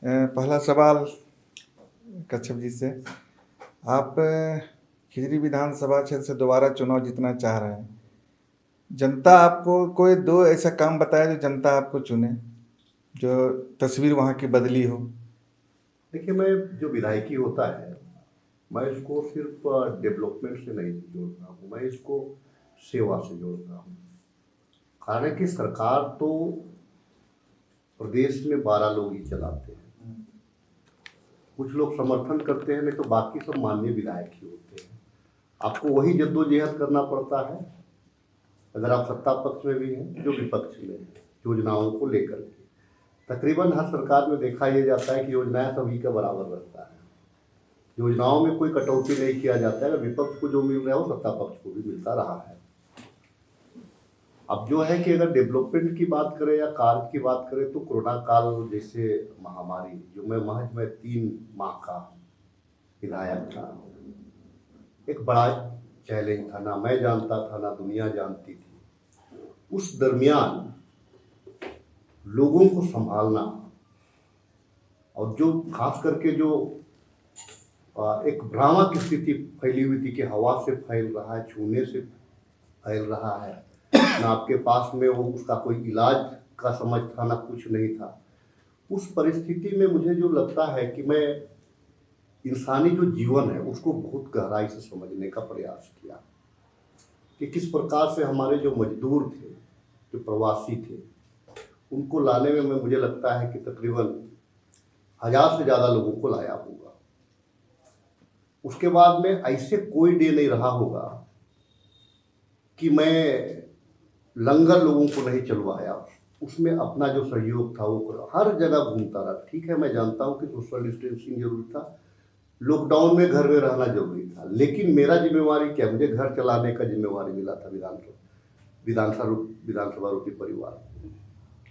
पहला सवाल कच्छप जी से, आप खिजरी विधानसभा क्षेत्र से दोबारा चुनाव जीतना चाह रहे हैं। जनता आपको कोई दो ऐसा काम बताया जो जनता आपको चुने, जो तस्वीर वहाँ की बदली हो। देखिए, मैं जो विधायकी होता है मैं इसको सिर्फ डेवलपमेंट से नहीं जोड़ता हूँ, मैं इसको सेवा से जोड़ता हूँ। हालांकि सरकार तो प्रदेश में 12 लोग ही चलाते हैं, कुछ लोग समर्थन करते हैं, नहीं तो बाकी सब माननीय विधायक ही होते हैं। आपको वही जद्दोजहद करना पड़ता है अगर आप सत्ता पक्ष में भी हैं जो विपक्ष में है, योजनाओं को लेकर के। तकरीबन हर सरकार में देखा यह जाता है कि योजनाएं सभी का बराबर रहता है, योजनाओं में कोई कटौती नहीं किया जाता है। विपक्ष को जो मिल रहा है वो सत्ता पक्ष को भी मिलता रहा है। अब जो है कि अगर डेवलपमेंट की बात करें या कार्य की बात करें तो कोरोना काल जैसे महामारी, जो मैं 3 माह का विधायक था, एक बड़ा चैलेंज था। ना मैं जानता था ना दुनिया जानती थी। उस दरमियान लोगों को संभालना, और जो खास करके जो एक भ्रामक स्थिति फैली हुई थी कि हवा से फैल रहा है, छूने से फैल रहा है, ना आपके पास में वो उसका कोई इलाज का समझ था, ना कुछ नहीं था। उस परिस्थिति में मुझे जो लगता है कि मैं इंसानी जो जीवन है उसको बहुत गहराई से समझने का प्रयास किया कि किस प्रकार से हमारे जो मजदूर थे, जो प्रवासी थे, उनको लाने में मुझे लगता है कि तकरीबन 1000 से ज़्यादा लोगों को लाया होगा। उसके बाद में ऐसे कोई डे नहीं रहा होगा कि मैं लंगर लोगों को नहीं चलवाया। उसमें अपना जो सहयोग था वो हर जगह घूमता रहा। ठीक है, मैं जानता हूँ कि सोशल डिस्टेंसिंग जरूरी था, लॉकडाउन में घर में रहना जरूरी था, लेकिन मेरा जिम्मेवारी क्या, मुझे घर चलाने का जिम्मेवारी मिला था विधानसभा रूपी परिवार।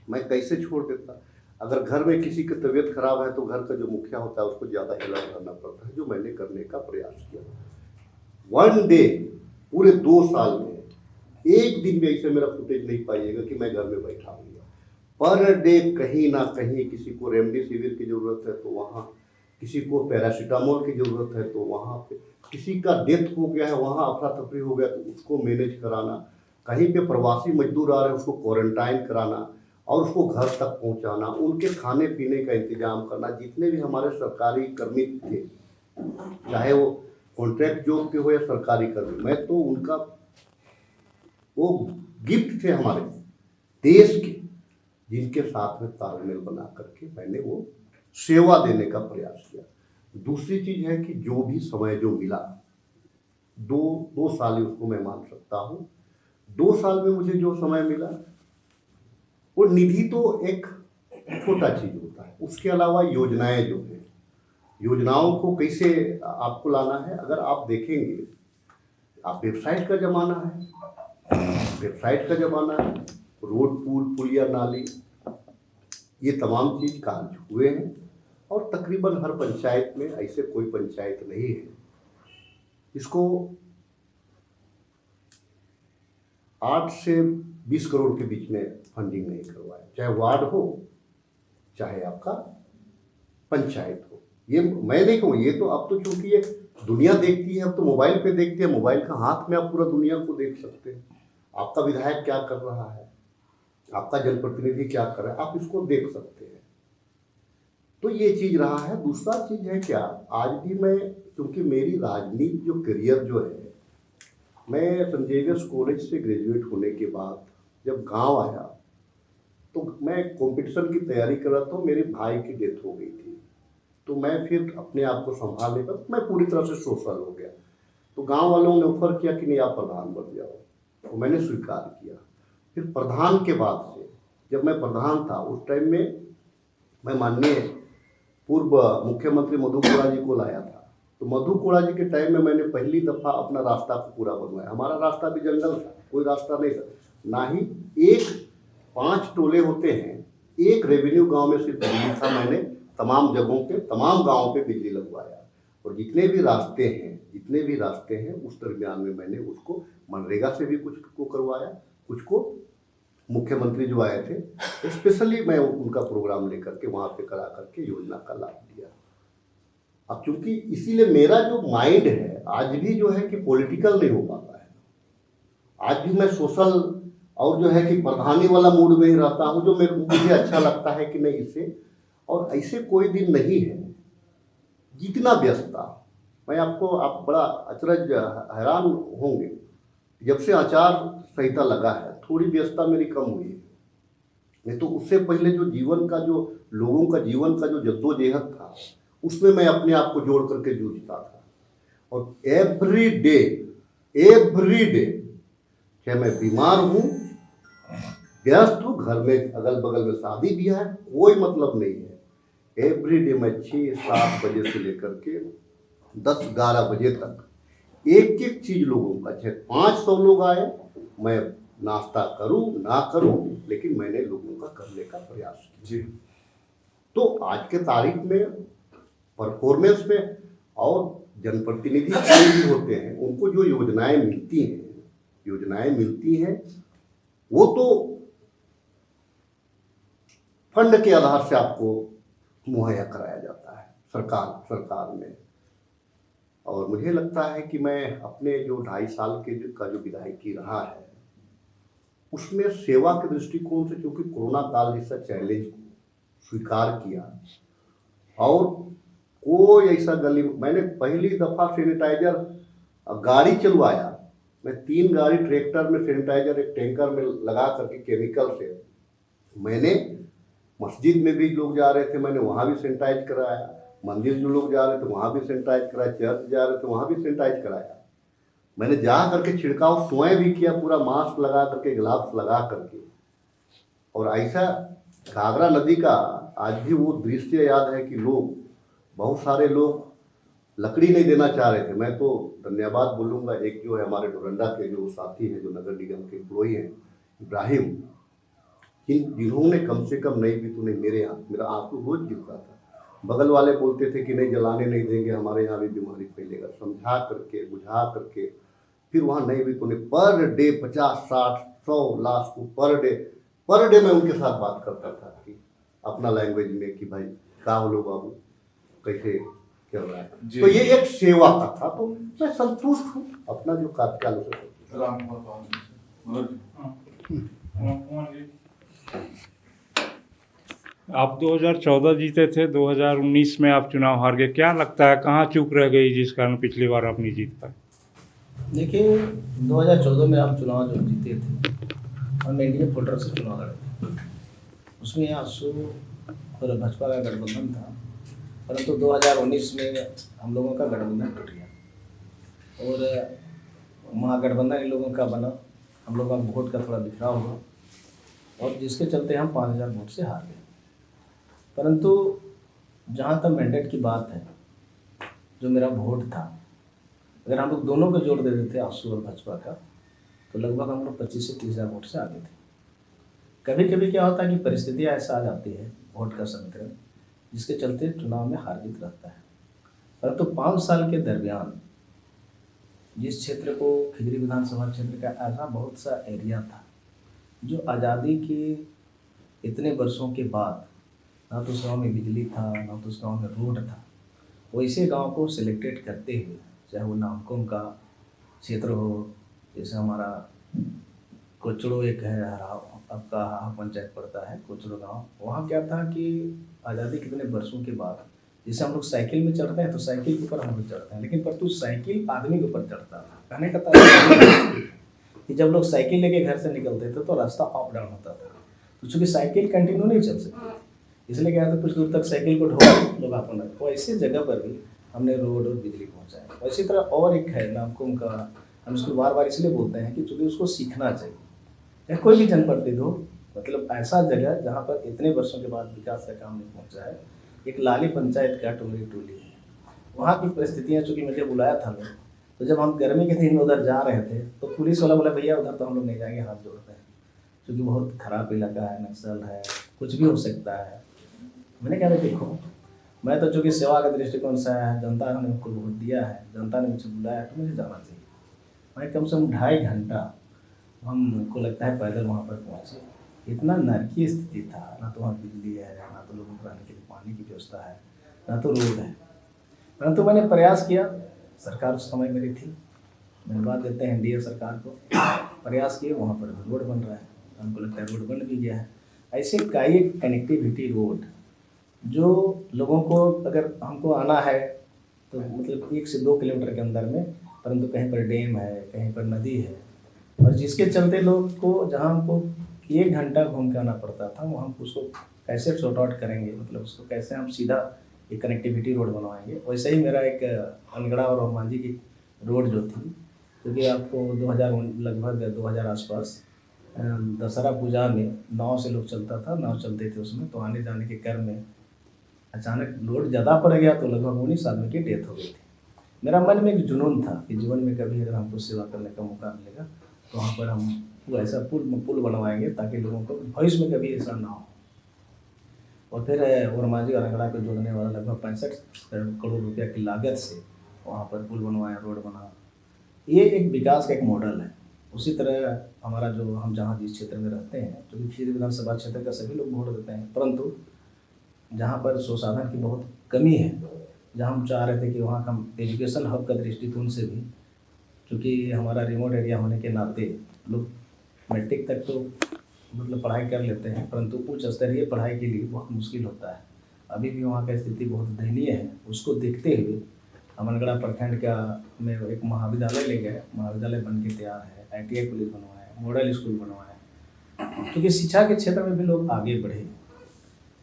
मैं कैसे छोड़ देता। अगर घर में किसी की तबीयत खराब है तो घर का जो मुखिया होता है उसको ज़्यादा अलर्ट करना पड़ता है, जो मैंने करने का प्रयास किया। वन डे पूरे 2 साल में एक दिन भी ऐसे मेरा फुटेज नहीं पाइएगा कि मैं घर में बैठा हूँ। पर डे कहीं ना कहीं किसी को रेमडेसिविर की ज़रूरत है तो वहाँ, किसी को पैरासीटामोल की ज़रूरत है तो वहाँ पे, किसी का डेथ हो गया है वहाँ अफरा तफरी हो गया तो उसको मैनेज कराना, कहीं पे प्रवासी मजदूर आ रहे हैं उसको क्वारंटाइन कराना और उसको घर तक पहुँचाना, उनके खाने पीने का इंतजाम करना। जितने भी हमारे सरकारी कर्मी थे, चाहे वो कॉन्ट्रैक्ट जॉब के हो या सरकारी कर्मी, मैं तो उनका वो गिफ्ट थे हमारे देश के, जिनके साथ में तालमेल बना करके मैंने वो सेवा देने का प्रयास किया। दूसरी चीज है कि जो भी समय जो मिला, दो साल ही उसको मैं मान सकता हूँ। 2 साल में मुझे जो समय मिला वो निधि तो एक छोटा चीज होता है, उसके अलावा योजनाएं जो है, योजनाओं को कैसे आपको लाना है। अगर आप देखेंगे, आप वेबसाइट का जमाना है, रोड पुल पुलिया नाली ये तमाम चीज कार्य हुए हैं, और तकरीबन हर पंचायत में, ऐसे कोई पंचायत नहीं है इसको 8 से 20 करोड़ के बीच में फंडिंग नहीं करवाया, चाहे वार्ड हो चाहे आपका पंचायत हो। ये मैं नहीं कहूँ, ये तो अब तो चूंकि ये दुनिया देखती है, अब तो मोबाइल पे देखते हैं, मोबाइल का हाथ में आप पूरा दुनिया को देख सकते हैं। आपका विधायक क्या कर रहा है, आपका जनप्रतिनिधि क्या कर रहा है, आप इसको देख सकते हैं। तो ये चीज रहा है। दूसरा चीज है क्या, आज भी मैं, क्योंकि मेरी राजनीति जो करियर जो है, मैं सेंट जेवियर्स कॉलेज से ग्रेजुएट होने के बाद जब गांव आया तो मैं कंपटीशन की तैयारी कर रहा था, मेरे भाई की डेथ हो गई थी, तो मैं फिर अपने आप को संभालने पर मैं पूरी तरह से सोशल हो गया। तो गांव वालों ने ऑफर किया कि नहीं आप प्रधान बन जाओ, तो मैंने स्वीकार किया। फिर प्रधान के बाद से, जब मैं प्रधान था उस टाइम में मैं माननीय पूर्व मुख्यमंत्री मधु कोड़ा जी को लाया था। तो मधु कोड़ा जी के टाइम में मैंने पहली दफा अपना रास्ता को पूरा बनवाया। हमारा रास्ता भी जंगल था, कोई रास्ता नहीं था, ना ही एक 5 टोले होते हैं, एक रेवेन्यू गांव में सिर्फ बिजली था। मैंने तमाम जगहों पे, तमाम गाँव पे बिजली लगवाया, और जितने भी रास्ते हैं उस दरमियान में मैंने उसको मनरेगा से भी कुछ को करवाया, कुछ को मुख्यमंत्री जो आए थे, स्पेशली मैं उनका प्रोग्राम लेकर के वहाँ पे करा करके योजना का लाभ लिया। अब चूंकि इसीलिए मेरा जो माइंड है आज भी जो है कि पॉलिटिकल नहीं हो पाता है। आज भी मैं सोशल और जो है कि प्रधानी वाला मूड में ही रहता हूँ, जो मुझे अच्छा लगता है कि नहीं इससे। और ऐसे कोई दिन नहीं है जितना व्यस्तता, मैं आपको आप बड़ा अचरज हैरान होंगे, जब से आचार संहिता लगा है थोड़ी व्यस्तता मेरी कम हुई है। नहीं तो उससे पहले जो जीवन का जो लोगों का जीवन का जो जद्दोजहद था उसमें मैं अपने आप को जोड़ करके जूझता था। और एवरी डे चाहे मैं बीमार हूँ, व्यस्त हूँ, घर में अगल बगल में शादी भी है, कोई मतलब नहीं है। एवरी डे मैं 6-7 बजे से लेकर के 10-11 बजे तक एक एक चीज लोगों का, चाहे 500 लोग आए, मैं नाश्ता करूं ना करूं, लेकिन मैंने लोगों का करने का प्रयास किया। तो आज के तारीख में परफॉर्मेंस में और जनप्रतिनिधि कोई भी होते हैं, उनको जो योजनाएं मिलती हैं वो तो फंड के आधार से आपको मुहैया कराया जाता है सरकार में। और मुझे लगता है कि मैं अपने जो 2.5 साल का जो विधायकी रहा है उसमें सेवा के दृष्टिकोण से, क्योंकि कोरोना काल जैसा चैलेंज को स्वीकार किया और कोई ऐसा गली, मैंने पहली दफा सैनिटाइजर गाड़ी चलवाया, मैं 3 गाड़ी ट्रैक्टर में सैनिटाइजर एक टैंकर में लगा करके केमिकल से, मैंने मस्जिद में भी लोग जा रहे थे मैंने वहाँ भी सैनिटाइज कराया, मंदिर जो लोग जा रहे थे वहाँ भी सैनिटाइज कराया, चर्च जा रहे थे वहाँ भी सैनिटाइज कराया। मैंने जा करके छिड़काव स्वयं भी किया, पूरा मास्क लगा करके, ग्लव्स लगा करके। और ऐसा घाघरा नदी का आज भी वो दृश्य याद है कि लोग, बहुत सारे लोग लकड़ी नहीं देना चाह रहे थे। मैं तो धन्यवाद बोलूँगा, एक जो है हमारे डोरंडा के जो साथी हैं, जो नगर निगम के एम्प्लॉई हैं, इब्राहिम, जिन्होंने कम से कम नहीं भी तो नहीं, मेरे यहाँ मेरा आंसू रोज गिरता था। बगल वाले बोलते थे कि नहीं जलाने नहीं देंगे, हमारे यहाँ भी बीमारी फैलेगा, समझा करके बुझा करके फिर वहाँ नहीं भी तो नहीं, पर डे 50-60-100 लाख को पर डे मैं उनके साथ बात करता था कि अपना लैंग्वेज में कि भाई क्या बोलो बाबू, कैसे चल रहा है। तो ये एक सेवा का था, तो मैं संतुष्ट हूँ अपना जो कार्यकाल से। आप 2014 जीते थे, 2019 में आप चुनाव हार गए, क्या लगता है कहाँ चूक रह गई जिस कारण पिछली बार आप नहीं जीत पाए? देखिए 2014 में आप चुनाव जो जीते थे, हम इंडिया फोल्डर से चुनाव लड़े थे, उसमें आसू और भाजपा का गठबंधन था, परंतु 2019 में हम लोगों का गठबंधन टूट गया और महागठबंधन इन लोगों का बना, हम लोगों का वोट का थोड़ा बिखराव हुआ और जिसके चलते हम 5000 वोट से हार गए। परंतु जहाँ तक मैंडेट की बात है, जो मेरा वोट था, अगर हम लोग दोनों को जोड़ दे देते आसू और भाजपा का, तो लगभग हम लोग 25 से 30 हज़ार वोट से आगे थे। कभी कभी क्या होता है कि परिस्थितियाँ ऐसा आ जाती है, वोट का समीकरण, जिसके चलते चुनाव में हार जीत रहता है। परंतु 5 साल के दरमियान जिस क्षेत्र को खिजरी विधानसभा क्षेत्र का ऐसा बहुत सा एरिया था जो आज़ादी के इतने वर्षों के बाद ना तो उस गाँव में बिजली था, ना तो उस गाँव में रोड था, वैसे गांव को सिलेक्टेड करते हुए, चाहे वो नामकुम का क्षेत्र हो, जैसे हमारा कोचड़ो एक है, आपका पंचायत पड़ता है कोचड़ो गांव, वहाँ क्या था कि आज़ादी कितने वर्षों के बाद, जैसे हम लोग साइकिल में चढ़ते हैं तो साइकिल के ऊपर हम लोग चढ़ते हैं, लेकिन परंतु साइकिल आदमी के ऊपर चढ़ता था। कहने का तात्पर्य कि जब लोग साइकिल लेके घर से निकलते थे तो रास्ता अप डाउन होता था, तो चूँकि साइकिल कंटिन्यू नहीं चल सकती, इसलिए क्या था कुछ दूर तक साइकिल को ढोकर लोग अपन रखे। ऐसी जगह पर भी हमने रोड और बिजली पहुँचाया। इसी तरह और एक है नामकुम का, हम उसको बार बार इसलिए बोलते हैं कि चूँकि उसको सीखना चाहिए, या कोई भी जनप्रतिनिधि हो, मतलब ऐसा जगह जहाँ पर इतने वर्षों के बाद विकास का काम नहीं पहुँचा है। एक लाली पंचायत का टोली है, वहाँ की परिस्थितियाँ, चूँकि मुझे बुलाया था लोग, तो जब हम गर्मी के दिन उधर जा रहे थे तो पुलिस वाला बोला भैया उधर तो हम लोग नहीं जाएंगे, हाथ जोड़ते हैं, क्योंकि बहुत ख़राब इलाका है, नक्सल है, कुछ भी हो सकता है। मैंने कहा देखो, मैं तो चूँकि सेवा के दृष्टिकोण से है, जनता ने मुझको वोट दिया है, जनता ने मुझे बुलाया तो मुझे जाना चाहिए। मैं कम से कम 2.5 घंटा हमको लगता है पैदल वहाँ पर पहुँचे, इतना नरकीय स्थिति था, ना तो वहाँ बिजली है, ना तो लोगों को रहने के लिए पानी की व्यवस्था है, ना तो रोड है। परंतु मैंने प्रयास किया, सरकार उस समय मेरी थी, धन्यवाद देते हैं एनडीए सरकार को, प्रयास किए, वहाँ पर रोड बन रहा है, हमको लगता है रोड बन भी गया है। ऐसे कई कनेक्टिविटी रोड जो लोगों को अगर हमको आना है तो मतलब 1 से 2 किलोमीटर के अंदर में, परंतु कहीं पर डैम है, कहीं पर नदी है, और जिसके चलते लोग को जहाँ हमको 1 घंटा घूम के आना पड़ता था, वहाँ हम उसको कैसे सॉर्ट आउट करेंगे, मतलब उसको कैसे हम सीधा एक कनेक्टिविटी रोड बनवाएंगे। वैसे ही मेरा एक अनगढ़ा और हनुमानजी की रोड जो थी, क्योंकि आपको 2000 लगभग 2000 आसपास दशहरा पूजा में नाव से लोग चलता था, नाव चलते थे उसमें, तो आने जाने के क्रम में अचानक लोड ज़्यादा पड़ गया तो लगभग 19 आदमी की डेथ हो गई थी। मेरा मन में एक जुनून था कि जीवन में कभी अगर हमको सेवा करने का मौका मिलेगा तो वहाँ पर हम वो ऐसा पुल बनवाएंगे ताकि लोगों को भविष्य में कभी ऐसा ना हो। और फिर वर्माजी और अनगढ़ा को जोड़ने वाला लगभग 65 करोड़ रुपया की लागत से वहाँ पर पुल बनवाया, रोड बना। ये एक विकास का एक मॉडल है। उसी तरह हमारा जो हम जहाँ जिस क्षेत्र में रहते हैं, क्योंकि खीरी विधानसभा क्षेत्र का सभी लोग वोट देते हैं, परंतु जहाँ पर संसाधन की बहुत कमी है, जहाँ हम चाह रहे थे कि वहाँ का एजुकेशन हब का दृष्टिकोण से भी, क्योंकि हमारा रिमोट एरिया होने के नाते लोग मैट्रिक तक तो मतलब पढ़ाई कर लेते हैं, परंतु उच्च स्तरीय पढ़ाई के लिए बहुत मुश्किल होता है। अभी भी वहाँ का स्थिति बहुत दयनीय है। उसको देखते हुए अमनगढ़ा प्रखंड का में एक महाविद्यालय ले गए, महाविद्यालय बन के तैयार है, ITI कॉलेज बनवाया, मॉडल स्कूल बनवाया, क्योंकि शिक्षा के क्षेत्र में भी लोग आगे बढ़े।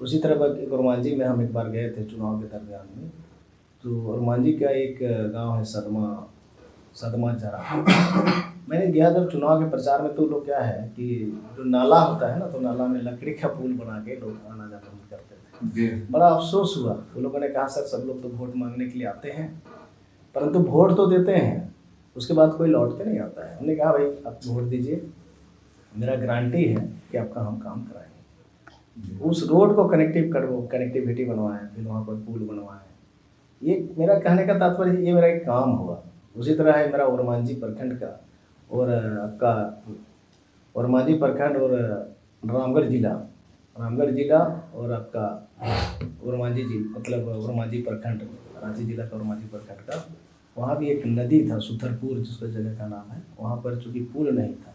उसी तरह वर्मांझी में हम एक बार गए थे चुनाव के दरमियान में, तो वर्मांझी का एक गांव है सदमा जरा, मैंने गया जब चुनाव के प्रचार में, तो लोग क्या है कि जो नाला होता है ना, तो नाला में लकड़ी का पुल बना के लोग आना जाना करते थे। बड़ा अफसोस हुआ, वो लोगों ने कहा सर सब लोग तो वोट मांगने के लिए आते हैं, परंतु वोट तो देते हैं, उसके बाद कोई लौट के नहीं आता है। हमने कहा भाई आप वोट दीजिए, मेरा गारंटी है कि आपका हम काम कराएंगे। उस रोड को कनेक्टिविटी बनवाएं, फिर वहाँ पर पुल बनवाएं। ये मेरा कहने का तात्पर्य, ये मेरा एक काम हुआ। उसी तरह है मेरा वर्मांझी प्रखंड का, और आपका वर्मांझी प्रखंड और रामगढ़ जिला और आपका वर्मांझी मतलब वर्मांझी प्रखंड, रांची जिला का वर्मांझी प्रखंड का, वहाँ भी एक नदी था सुथरपुर जिसका जगह का नाम है। वहाँ पर चूँकि पुल नहीं था,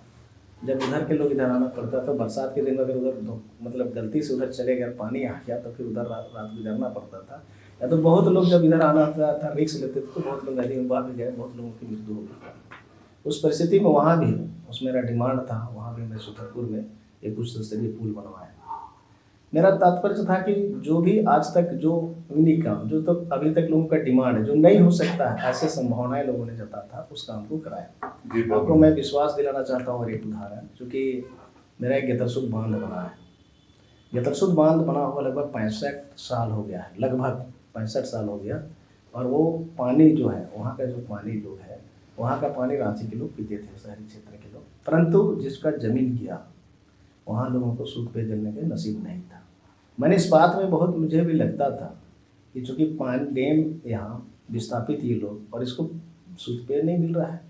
जब उधर के लोग इधर आना पड़ता था, बरसात के दिन अगर उधर मतलब गलती से उधर चले गए, पानी आ गया, तो फिर उधर रात गुजरना पड़ता था। या तो बहुत लोग जब इधर आना था रिस्क लेते थे, तो बहुत लोग नदी में बह भी गए, बहुत लोगों की मृत्यु हो गई। उस परिस्थिति में वहाँ भी उस मेरा डिमांड था, वहाँ भी मैं सुथरपुर में एक उच्च स्तरीय पुल बनवाया। मेरा तात्पर्य था कि जो भी आज तक जो यूनिक काम, जो तक अभी तक लोगों का डिमांड है, जो नहीं हो सकता है, ऐसे संभावनाएं लोगों ने जता था, उस काम को कराया। आपको मैं विश्वास दिलाना चाहता हूँ, और एक उदाहरण, क्योंकि मेरा एक गेतरसूद बांध बना है। गेतरसूद बांध बना हुआ लगभग 65 साल हो गया है, लगभग 65 साल हो गया। और वो पानी जो है, वहाँ का जो पानी लोग है, वहाँ का पानी रांची के लोग पीते थे, शहरी क्षेत्र के लोग, परंतु जिसका जमीन गया वहाँ लोगों को शुद्ध पेय जलने के नसीब नहीं था। मैंने इस बात में बहुत, मुझे भी लगता था कि चूँकि पानी डैम यहाँ विस्थापित ये लोग, और इसको शुद्ध पेय नहीं मिल रहा है।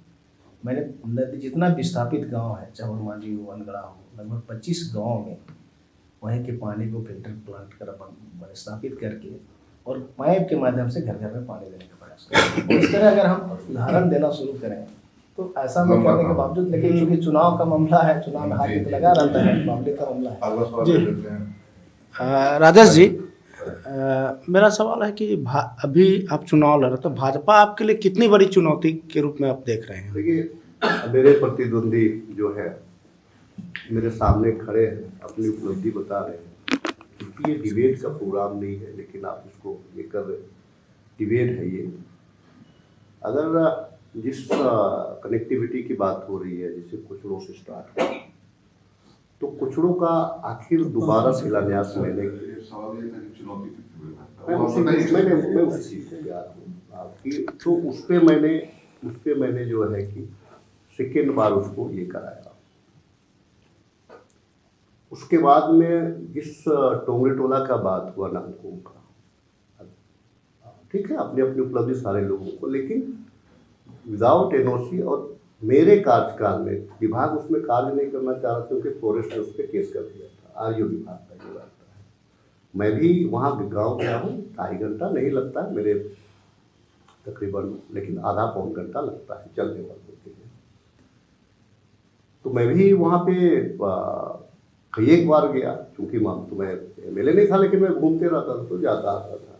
मैंने नदी जितना विस्थापित गांव है, चाहे वर्मांझी हो, अनगढ़ा हो, लगभग 25 गांव में वहीं के पानी को फिल्टर प्लांट कर स्थापित करके और पाइप के माध्यम से घर घर में पानी देने का प्रयास करें। इस तरह अगर हम उदाहरण देना शुरू करें तो ऐसा में करने के बावजूद, लेकिन चूँकि चुनाव का मामला है, चुनाव में हाथ जीत लगा रहता है, मामले का मामला है। जी राजेश जी, मेरा सवाल है कि अभी आप चुनाव लड़ रहे, तो भाजपा आपके लिए कितनी बड़ी चुनौती के रूप में आप देख रहे हैं? देखिए, मेरे प्रतिद्वंदी जो है मेरे सामने खड़े हैं, अपनी उपलब्धि बता रहे हैं। क्योंकि ये डिबेट का प्रोग्राम नहीं है, लेकिन आप इसको लेकर डिबेट है ये। अगर जिस कनेक्टिविटी की बात हो रही है, जिसे कुचड़ों से स्टार्ट है, तो कुचड़ों का आखिर दोबारा शिलान्यास मैंने तो उस पे मैंने जो है कि सेकेंड बार उसको ये कराया। उसके बाद में जिस टोंगरे टोला का बात हुआ नामकुम का, ठीक है, अपनी अपनी उपलब्धि सारे लोगों को, लेकिन विदाउट एनओसी और मेरे कार्यकाल में विभाग उसमें कार्य नहीं करना चाह रहा था क्योंकि फॉरेस्ट ने उस पर केस कर दिया था, आरयू विभाग का जो रहता है। मैं भी वहाँ गाँव गया हूँ, 2.5 घंटा नहीं लगता है मेरे तकरीबन, लेकिन आधा पौन घंटा लगता है चलने वालों के लिए। तो मैं भी वहाँ पे कई एक बार गया, क्योंकि तो मैं MLA नहीं था लेकिन मैं घूमते रहता था तो जाता आता था।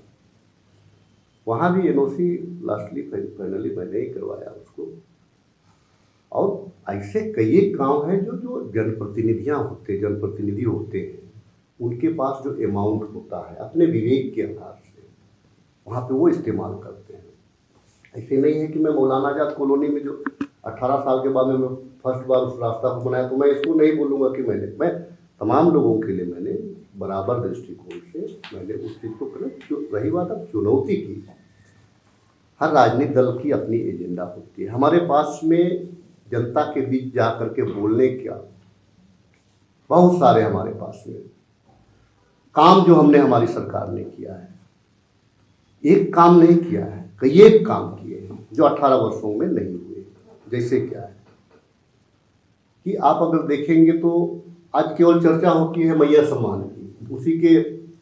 वहाँ भी NOC लास्टली फाइनली मैंने ही करवाया उसको। और ऐसे कई एक गाँव हैं जो जनप्रतिनिधि होते हैं, उनके पास जो अमाउंट होता है अपने विवेक के आधार से वहाँ पे वो इस्तेमाल करते हैं। ऐसे नहीं है कि मैं मौलाना आजाद कॉलोनी में जो 18 साल के बाद में मैं फर्स्ट बार उस रास्ता को बनाया तो मैं इसको नहीं बोलूँगा कि मैं तमाम लोगों के लिए मैंने बराबर दृष्टिकोण से मैंने उस चीज़ को करा। रही बात अब चुनौती की, हर राजनीतिक दल की अपनी एजेंडा होती है। हमारे पास में जनता के बीच जा कर के बोलने क्या बहुत सारे हमारे पास में काम जो हमने हमारी सरकार ने किया है, एक काम नहीं किया है, कई एक काम किए हैं जो 18 वर्षों में नहीं हुए। जैसे क्या है कि आप अगर देखेंगे तो आज केवल चर्चा होती है मैया सम्मान की,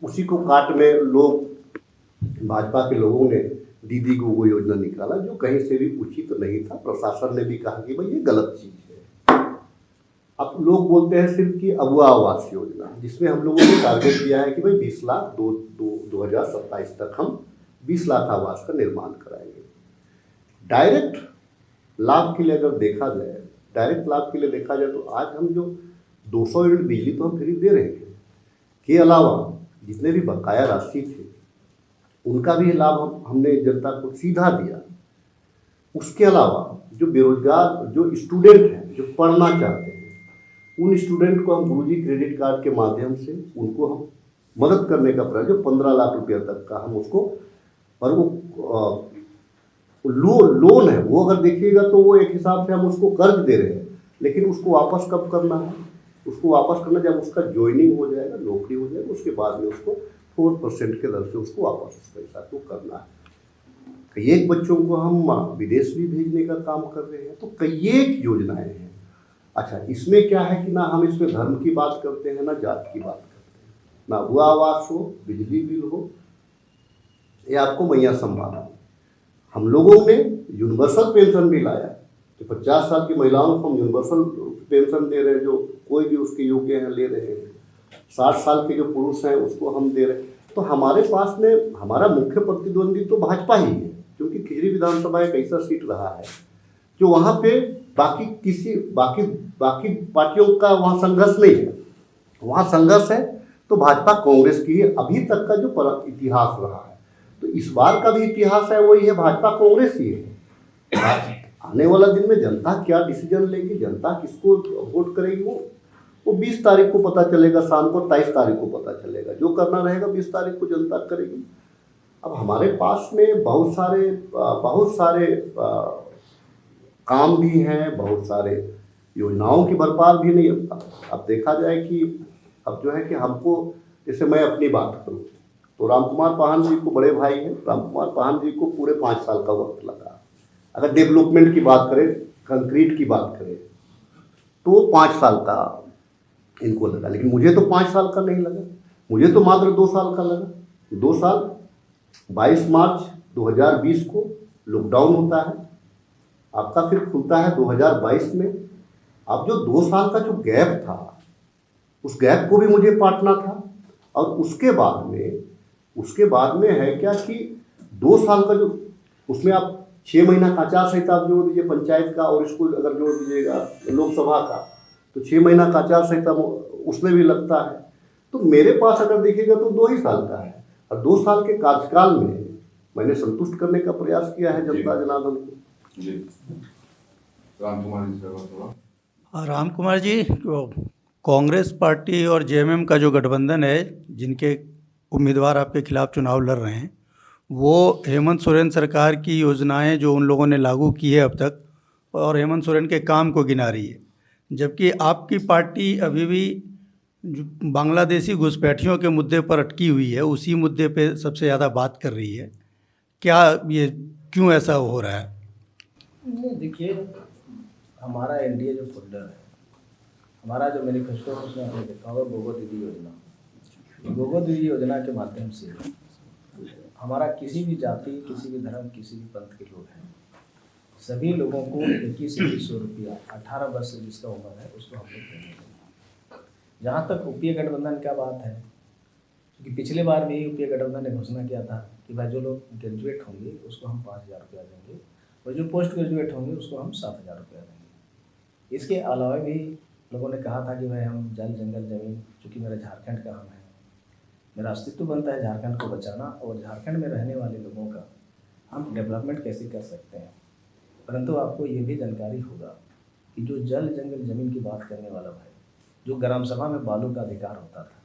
उसी को काट में लोग भाजपा के लोगों ने दीदी को वो योजना निकाला जो कहीं से भी उचित तो नहीं था। प्रशासन ने भी कहा कि भाई ये गलत चीज़ है। अब लोग बोलते हैं सिर्फ कि अगुआ आवास योजना, जिसमें हम लोगों ने टारगेट किया है कि भाई 20 लाख 2027 तक हम 20 लाख आवास का निर्माण कराएंगे। डायरेक्ट लाभ के लिए अगर देखा जाए तो आज हम जो 200 यूनिट बिजली तो हम फ्री दे रहे हैं, के अलावा जितने भी बकाया राशि थे उनका भी लाभ हमने जनता को सीधा दिया। उसके अलावा जो बेरोजगार जो स्टूडेंट हैं जो पढ़ना चाहते हैं, उन स्टूडेंट को हम गुरुजी क्रेडिट कार्ड के माध्यम से उनको हम मदद करने का प्रयास, जो 15 लाख रुपया तक का हम उसको, और वो लोन है वो अगर देखिएगा तो वो एक हिसाब से हम उसको कर्ज दे रहे हैं, लेकिन उसको वापस कब करना है, उसको वापस करना जब उसका ज्वाइनिंग हो जाएगा, नौकरी हो जाएगा, उसके बाद में उसको 4% के दर से उसको वापस उस पैसा को करना है। कई एक बच्चों को हम विदेश भी भेजने का काम कर रहे हैं, तो कई एक योजनाएं हैं। अच्छा, इसमें क्या है कि ना हम इसमें धर्म की बात करते हैं ना जात की बात करते हैं, ना हुआ आवास हो, बिजली बिल हो, या आपको मैया सम्मान हो। हम लोगों ने यूनिवर्सल पेंशन भी लाया, तो 50 साल की महिलाओं को हम यूनिवर्सल पेंशन दे रहे हैं, जो कोई भी उसके योग्य हैं ले रहे हैं। 60 साल के जो पुरुष हैं उसको हम दे रहे हैं। तो हमारे पास में हमारा मुख्य प्रतिद्वंदी तो भाजपा ही है, क्योंकि खिजरी विधानसभा एक ऐसा सीट रहा है जो वहाँ पे बाकी पार्टियों का वहाँ संघर्ष नहीं है। वहाँ संघर्ष है तो भाजपा कांग्रेस की अभी तक का जो इतिहास रहा है, तो इस बार का भी इतिहास है वही है, भाजपा कांग्रेस ही है। आने वाला दिन में जनता क्या डिसीजन लेगी, जनता किसको वोट करेगी, वो 20 तारीख को पता चलेगा, शाम को 23 तारीख को पता चलेगा। जो करना रहेगा 20 तारीख को जनता करेगी। अब हमारे पास में बहुत सारे काम भी हैं, बहुत सारे योजनाओं की भरपार भी नहीं। अब देखा जाए कि अब जो है कि हमको, जैसे मैं अपनी बात करूँ तो रामकुमार पाहन जी को बड़े भाई हैं, रामकुमार पाहन जी को पूरे 5 साल का वक्त लगा। अगर डेवलपमेंट की बात करें, कंक्रीट की बात करें, तो 5 साल का इनको लगा, लेकिन मुझे तो 5 साल का नहीं लगा, मुझे तो मात्र 2 साल का लगा। 2 साल 22 मार्च 2020 को लॉकडाउन होता है, आपका फिर खुलता है 2022 में। अब जो 2 साल का जो गैप था, उस गैप को भी मुझे पाटना था। और उसके बाद में है क्या कि 2 साल का जो, उसमें आप 6 महीना का आचार संहिता आप जोड़ दीजिए पंचायत का, और इसको अगर जोड़ दीजिएगा लोकसभा का, तो 6 महीना का आचार संहिता उसमें भी लगता है। तो मेरे पास अगर देखिएगा तो 2 ही साल का है, और 2 साल के कार्यकाल में मैंने संतुष्ट करने का प्रयास किया है जनता जनार्दन को। जी राम कुमार जी, कांग्रेस पार्टी और जेएमएम का जो गठबंधन है, जिनके उम्मीदवार आपके खिलाफ चुनाव लड़ रहे हैं, वो हेमंत सोरेन सरकार की योजनाएं जो उन लोगों ने लागू की है अब तक, और हेमंत सोरेन के काम को गिना रही है, जबकि आपकी पार्टी अभी भी बांग्लादेशी घुसपैठियों के मुद्दे पर अटकी हुई है, उसी मुद्दे पे सबसे ज़्यादा बात कर रही है। क्या ये क्यों ऐसा हो रहा है? नहीं, देखिए, हमारा एनडीए जो फोल्डर है, हमारा जो मैनिफेस्टो है, उसमें आपने देखा होगा गोगो दीदी योजना। गोगो दीदी योजना के माध्यम से हमारा किसी भी जाति, किसी भी धर्म, किसी भी पंथ के लोग हैं, सभी लोगों को 2100 रुपया 18 वर्ष से जिसका उम्र है उसको हम लोग देंगे। जहाँ तक यूपीए गठबंधन का बात है, क्योंकि पिछले बार भी यूपीए गठबंधन ने घोषणा किया था कि भाई जो लोग ग्रेजुएट होंगे उसको हम 5000 रुपया देंगे और जो पोस्ट ग्रेजुएट होंगे उसको हम 7000 रुपया देंगे। इसके अलावा भी लोगों ने कहा था कि भाई हम जल जंगल ज़मीन, चूँकि मेरा झारखंड का हम है, मेरा अस्तित्व बनता है झारखंड को बचाना और झारखंड में रहने वाले लोगों का हम डेवलपमेंट कैसे कर सकते हैं। परंतु आपको ये भी जानकारी होगा कि जो जल जंगल ज़मीन की बात करने वाला भाई, जो ग्राम सभा में बालू का अधिकार होता था,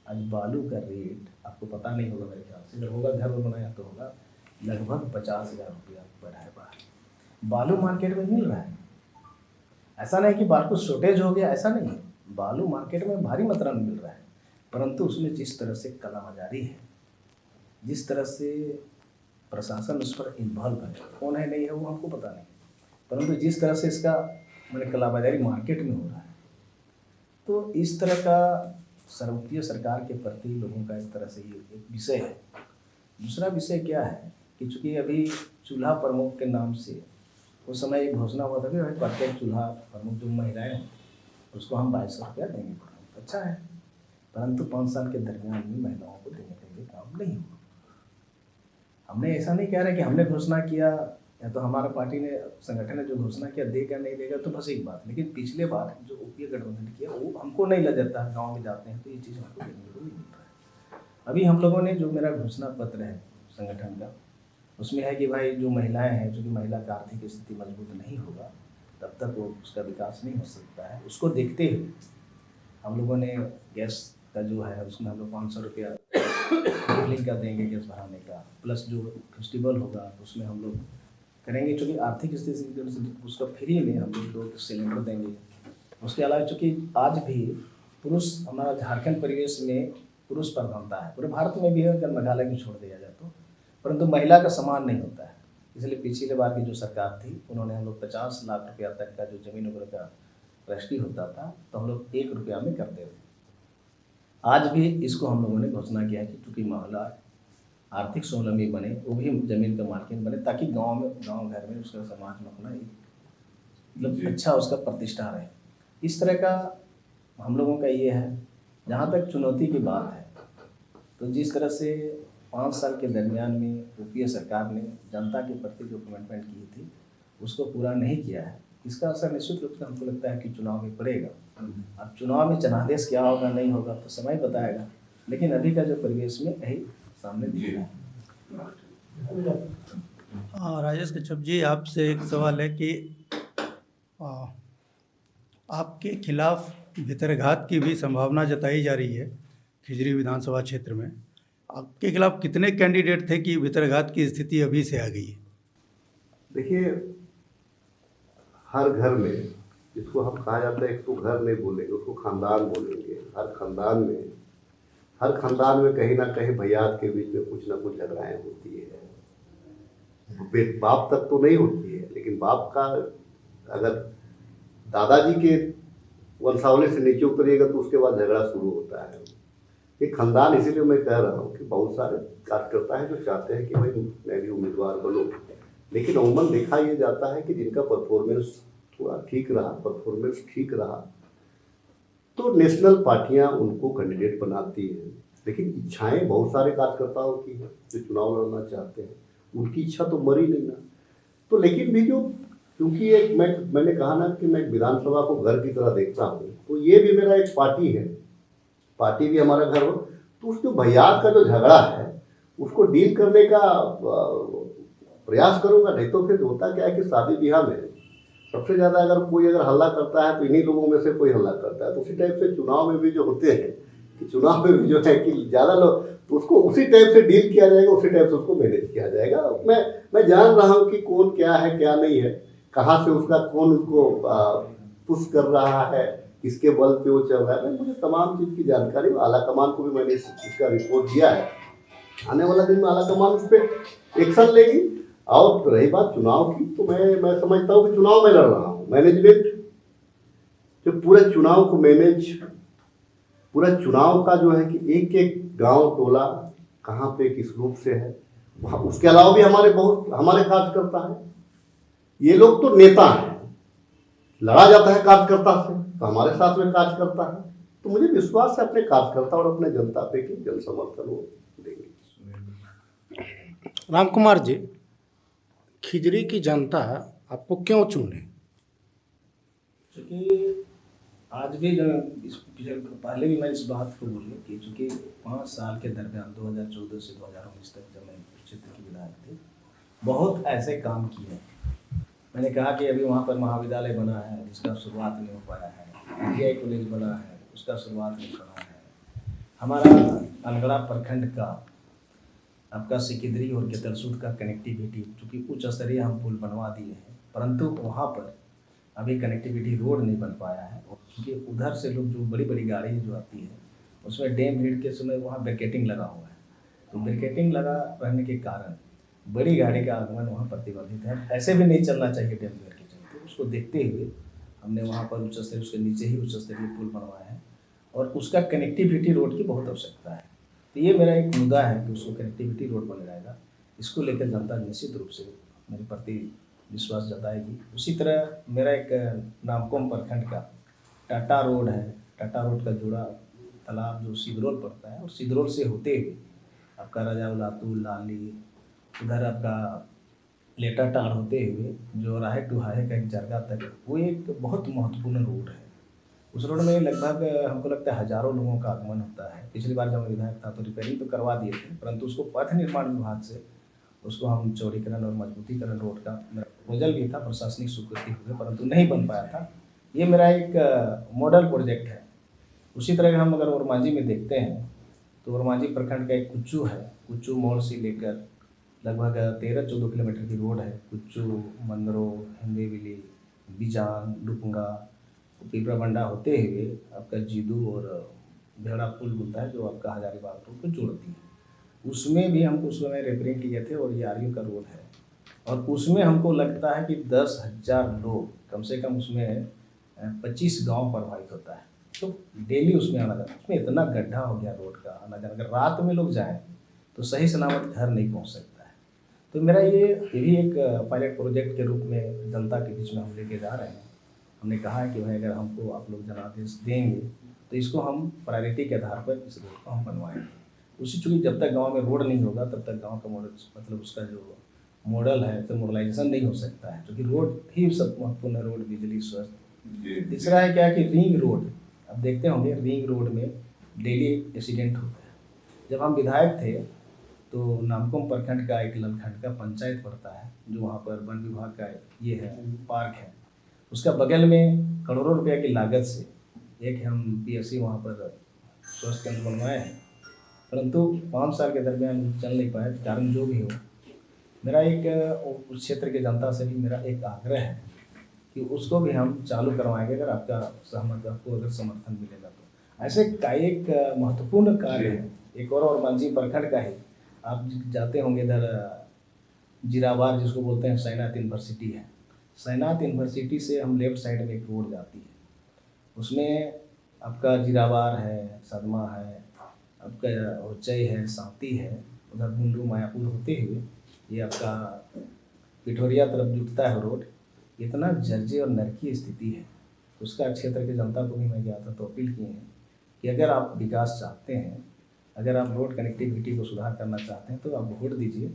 आज बालू का रेट आपको पता नहीं होगा मेरे ख्याल से, अगर होगा घर बनाया तो होगा लगभग 50,000 रुपया बढ़ा है बाहर। बालू मार्केट में मिल रहा है, ऐसा नहीं कि बालू शॉर्टेज हो गया, ऐसा नहीं है, बालू मार्केट में भारी मात्रा में मिल रहा है। परंतु उसमें जिस तरह से कालाबाजारी है, जिस तरह से प्रशासन उस पर इन्वॉल्व है, कौन है नहीं है वो हमको पता नहीं, परंतु जिस तरह से इसका मैंने कालाबाजारी मार्केट में हो रहा है, तो इस तरह का सर्वोच्च सरकार के प्रति लोगों का इस तरह से ये एक विषय है। दूसरा विषय क्या है कि चूँकि अभी चूल्हा प्रमुख के नाम से उस समय एक घोषणा हुआ था कि भाई प्रत्येक चूल्हा प्रमुख जो महिलाएं हैं उसको हम 2200 रुपया देंगे। अच्छा है, परंतु 5 साल के दरमियान में महिलाओं को देने के लिए काम नहीं हुआ। हमने ऐसा नहीं कह रहे कि हमने घोषणा किया या तो हमारा पार्टी ने, संगठन ने जो घोषणा किया देगा नहीं देगा तो बस एक बात, लेकिन पिछले बार जो यूपीए गठबंधन किया वो हमको नहीं लग जाता है। गाँव में जाते हैं तो ये चीज़ हमको देखने को नहीं मिलता है। अभी हम लोगों ने जो मेरा घोषणा पत्र है संगठन का, उसमें है कि भाई जो महिलाएं हैं, जो कि महिला का आर्थिक स्थिति मजबूत नहीं होगा तब तक वो उसका विकास नहीं हो सकता है। उसको देखते हुए हम लोगों ने गैस का जो है उसमें हम लोग 500 रुपया बिलिंग का देंगे गैस भराने का, प्लस जो फेस्टिवल होगा तो उसमें हम लोग करेंगे, चूँकि आर्थिक स्थिति से उसका फ्री में हम लोग सिलेंडर देंगे। उसके अलावा चूँकि आज भी पुरुष, हमारा झारखंड परिवेश में पुरुष प्रधानता है, पूरे भारत में भी है अगर मेघालय को छोड़ दिया जाए तो, परंतु महिला का समान नहीं होता है। इसलिए पिछले बार की जो सरकार थी उन्होंने हम लोग 50 लाख रुपया तक का जो जमीन वगैरह का रजिस्ट्री होता था तो हम लोग 1 रुपया में करते थे। आज भी इसको हम लोगों ने घोषणा किया है कि चूँकि महिला आर्थिक स्वावलंबी बने, वो भी जमीन का मालकिन बने, ताकि गांव घर में उसका समाज में अपना एक मतलब अच्छा उसका प्रतिष्ठा रहे। इस तरह का हम लोगों का ये है। जहाँ तक चुनौती की बात है तो जिस तरह से 5 साल के दरमियान में यूपीए सरकार ने जनता के प्रति जो कमिटमेंट की थी उसको पूरा नहीं किया है, इसका असर निश्चित रूप से हमको लगता है कि चुनाव में पड़ेगा। अब चुनाव में जनादेश क्या होगा नहीं होगा तो समय बताएगा, लेकिन अभी का जो परिवेश में यही सामने दिख रहा है। राजेश कच्छप जी, आपसे एक सवाल है कि आपके खिलाफ भितरघात की भी संभावना जताई जा रही है खिजरी विधानसभा क्षेत्र में। आपके खिलाफ कितने कैंडिडेट थे कि भितरघात की स्थिति अभी से आ गई है? देखिए, हर घर में जिसको हम कहा जाता है, एक तो घर नहीं बोलेंगे, उसको खानदान बोलेंगे। हर खानदान में कहीं ना कहीं भैयात के बीच में कुछ ना कुछ झगड़ाएं होती है। बाप तक तो नहीं होती है, लेकिन बाप का अगर दादाजी के वंशावली से नीचे उतरिएगा तो उसके बाद झगड़ा शुरू होता है। ये खानदान, इसीलिए मैं कह रहा हूँ कि बहुत सारे कार्यकर्ता हैं जो चाहते हैं कि भाई मैं भी उम्मीदवार बनूं, लेकिन अमूमन देखा ये जाता है कि जिनका परफॉर्मेंस थोड़ा ठीक रहा तो नेशनल पार्टियां उनको कैंडिडेट बनाती हैं। लेकिन इच्छाएं बहुत सारे कार्यकर्ताओं की है जो चुनाव लड़ना चाहते हैं, उनकी इच्छा तो मरी नहीं ना। तो लेकिन भी जो, क्योंकि एक मैंने कहा ना कि मैं विधानसभा को घर की तरह देखता हूँ, तो ये भी मेरा एक पार्टी है, पार्टी भी हमारा घर हो, तो उस जो भैयात का जो झगड़ा है उसको डील करने का प्रयास करूँगा। नहीं तो फिर होता क्या है कि शादी ब्याह में सबसे ज़्यादा अगर हल्ला करता है तो इन्हीं लोगों में से कोई हल्ला करता है। तो उसी टाइप से चुनाव में भी जो होते हैं कि चुनाव में भी जो है कि ज़्यादा लोग, तो उसको उसी टाइप से डील किया जाएगा, उसी टाइप से उसको मैनेज किया जाएगा। मैं जान रहा हूँ कि कौन क्या है क्या नहीं है, कहाँ से उसका कौन उसको पुश कर रहा है, किसके बल पे वो चल रहा है। मुझे तमाम चीज़ की जानकारी, आला कमान को भी मैंने इसका रिपोर्ट दिया है। आने वाला दिन में आला कमान उस पर एक्शन लेगी। और रही बात चुनाव की, तो मैं समझता हूँ कि चुनाव मैं लड़ रहा हूँ। मैनेजमेंट जो पूरे चुनाव को मैनेज, पूरा चुनाव का जो है कि एक एक गांव टोला कहाँ पे किस रूप से है, वहाँ उसके अलावा भी हमारे कार्यकर्ता है। ये लोग तो नेता हैं, लड़ा जाता है कार्यकर्ता से, तो हमारे साथ में कार्यकर्ता है, तो मुझे विश्वास है अपने कार्यकर्ता और अपने जनता पे कि जन समर्थन वो देंगे। राम कुमार जी, खिजरी की जनता आपको क्यों चुने? क्योंकि आज भी जो पहले भी मैंने इस बात को बोली कि चूँकि 5 साल के दरमियान 2014 से 2019 तक जब मैं क्षेत्र की विधायक थे, बहुत ऐसे काम किए। मैंने कहा कि अभी वहाँ पर महाविद्यालय बना है जिसका शुरुआत नहीं हो पाया है, ITI कॉलेज बना है उसका शुरुआत नहीं बना है। हमारा अनगढ़ा प्रखंड का आपका सिकिदरी और केतरसूद का कनेक्टिविटी, चूँकि उच्च स्तरीय हम पुल बनवा दिए हैं, परंतु वहाँ पर अभी कनेक्टिविटी रोड नहीं बन पाया है। और क्योंकि उधर से लोग जो बड़ी बड़ी गाड़ी जो आती है उसमें डैम भीड़ के समय वहाँ बैरिकेटिंग लगा हुआ है, तो बैरिकेटिंग लगा रहने के कारण बड़ी गाड़ी का आगमन वहाँ प्रतिबंधित है। ऐसे भी नहीं चलना चाहिए डैम भीड़ के चलते, उसको देखते हुए हमने वहाँ पर उच्च स्तरीय, उसके नीचे ही उच्च स्तरीय पुल बनवाया है और उसका कनेक्टिविटी रोड की बहुत आवश्यकता है। तो ये मेरा एक मुद्दा है कि उसको कनेक्टिविटी रोड बन जाएगा, इसको लेकर जनता निश्चित रूप से मेरे प्रति विश्वास जताएगी। उसी तरह मेरा एक नामकोम प्रखंड का टाटा रोड है, टाटा रोड का जुड़ा तालाब जो सिदरोल पड़ता है, और सिदरोल से होते हुए आपका राजा उलातू लाली उधर आपका लेटा टाड़ होते हुए जो राहे टुहाहे का एक जरगा तक, वो एक बहुत महत्वपूर्ण रोड है। उस रोड में लगभग हमको लगता है हजारों लोगों का आगमन होता है। पिछली बार जब मैं विधायक था तो रिपेयरिंग तो करवा दिए थे, परंतु उसको पथ निर्माण विभाग से उसको हम चौड़ीकरण और मजबूतीकरण रोड का प्रपोजल भी था, प्रशासनिक स्वीकृति हो गई, परंतु नहीं बन पाया था। ये मेरा एक मॉडल प्रोजेक्ट है। उसी तरह हम अगर ओरमांझी में देखते हैं तो ओरमांझी प्रखंड का एक कुच्चू है, कुच्चू मोड़ से लेकर लगभग 13-14 किलोमीटर की रोड है। कुच्चू, मंदरो, हिंदेविली, बिजान, डुपंगा, पिपरा बंडा होते हुए आपका जीदू और भेड़ा पुल होता है जो आपका हजारीबाग रोड को जोड़ती है। उसमें भी हमको उस समय रिपेयरिंग किए थे और ये आरयू का रोड है, और उसमें हमको लगता है कि 10,000 लोग कम से कम उसमें 25 गांव प्रभावित होता है, तो डेली उसमें आना जाना। उसमें इतना गड्ढा हो गया रोड का आना जाना, अगर रात में लोग जाएं तो सही सलामत घर नहीं पहुंच सकता है। तो मेरा ये भी एक पायलट प्रोजेक्ट के रूप में जनता के बीच में हम लेके जा रहे हैं। हमने कहा है कि भाई अगर हमको आप लोग जनादेश देंगे तो इसको हम प्रायोरिटी के आधार पर इस रोड को हम बनवाएंगे। उसी चूँकि जब तक गांव में रोड नहीं होगा तब तक गांव का मॉडल, मतलब उसका जो मॉडल है तो मॉडलाइजेशन नहीं हो सकता है, क्योंकि रोड ही सब महत्वपूर्ण है, रोड, बिजली, स्वास्थ्य। तीसरा है क्या कि रिंग रोड, अब देखते होंगे रिंग रोड में डेली एक्सीडेंट होता है। जब हम विधायक थे तो नामकोम प्रखंड का एक ललखंड का पंचायत पड़ता है जो वहाँ पर वन विभाग का ये है पार्क है, उसका बगल में करोड़ों रुपया की लागत से एक हम PSC वहाँ पर स्वास्थ्य केंद्र बनवाए हैं, परंतु 5 साल के दरमियान चल नहीं पाया। कारण जो भी हो, मेरा एक उस क्षेत्र के जनता से भी मेरा एक आग्रह है कि उसको भी हम चालू करवाएंगे अगर आपका सहमत, आपको अगर समर्थन मिलेगा तो। ऐसे का एक महत्वपूर्ण कार्य है। एक और मांझी प्रखंड का ही आप जाते होंगे इधर जीराबार जिसको बोलते हैं, साइनाथ यूनिवर्सिटी है। साइनाथ यूनिवर्सिटी से हम लेफ्ट साइड में एक रोड जाती है, उसमें आपका जीराबार है, सदमा है, आपका उच्चई है, सांती है, उधर बुंडू मायापुर होते हुए ये आपका पिठोरिया तरफ जुटता है रोड। इतना जर्जे और नरकी स्थिति है, उसका क्षेत्र की जनता को भी मैं गया था तो अपील की है कि अगर आप विकास चाहते हैं, अगर आप रोड कनेक्टिविटी को सुधार करना चाहते हैं तो आप वोट दीजिए,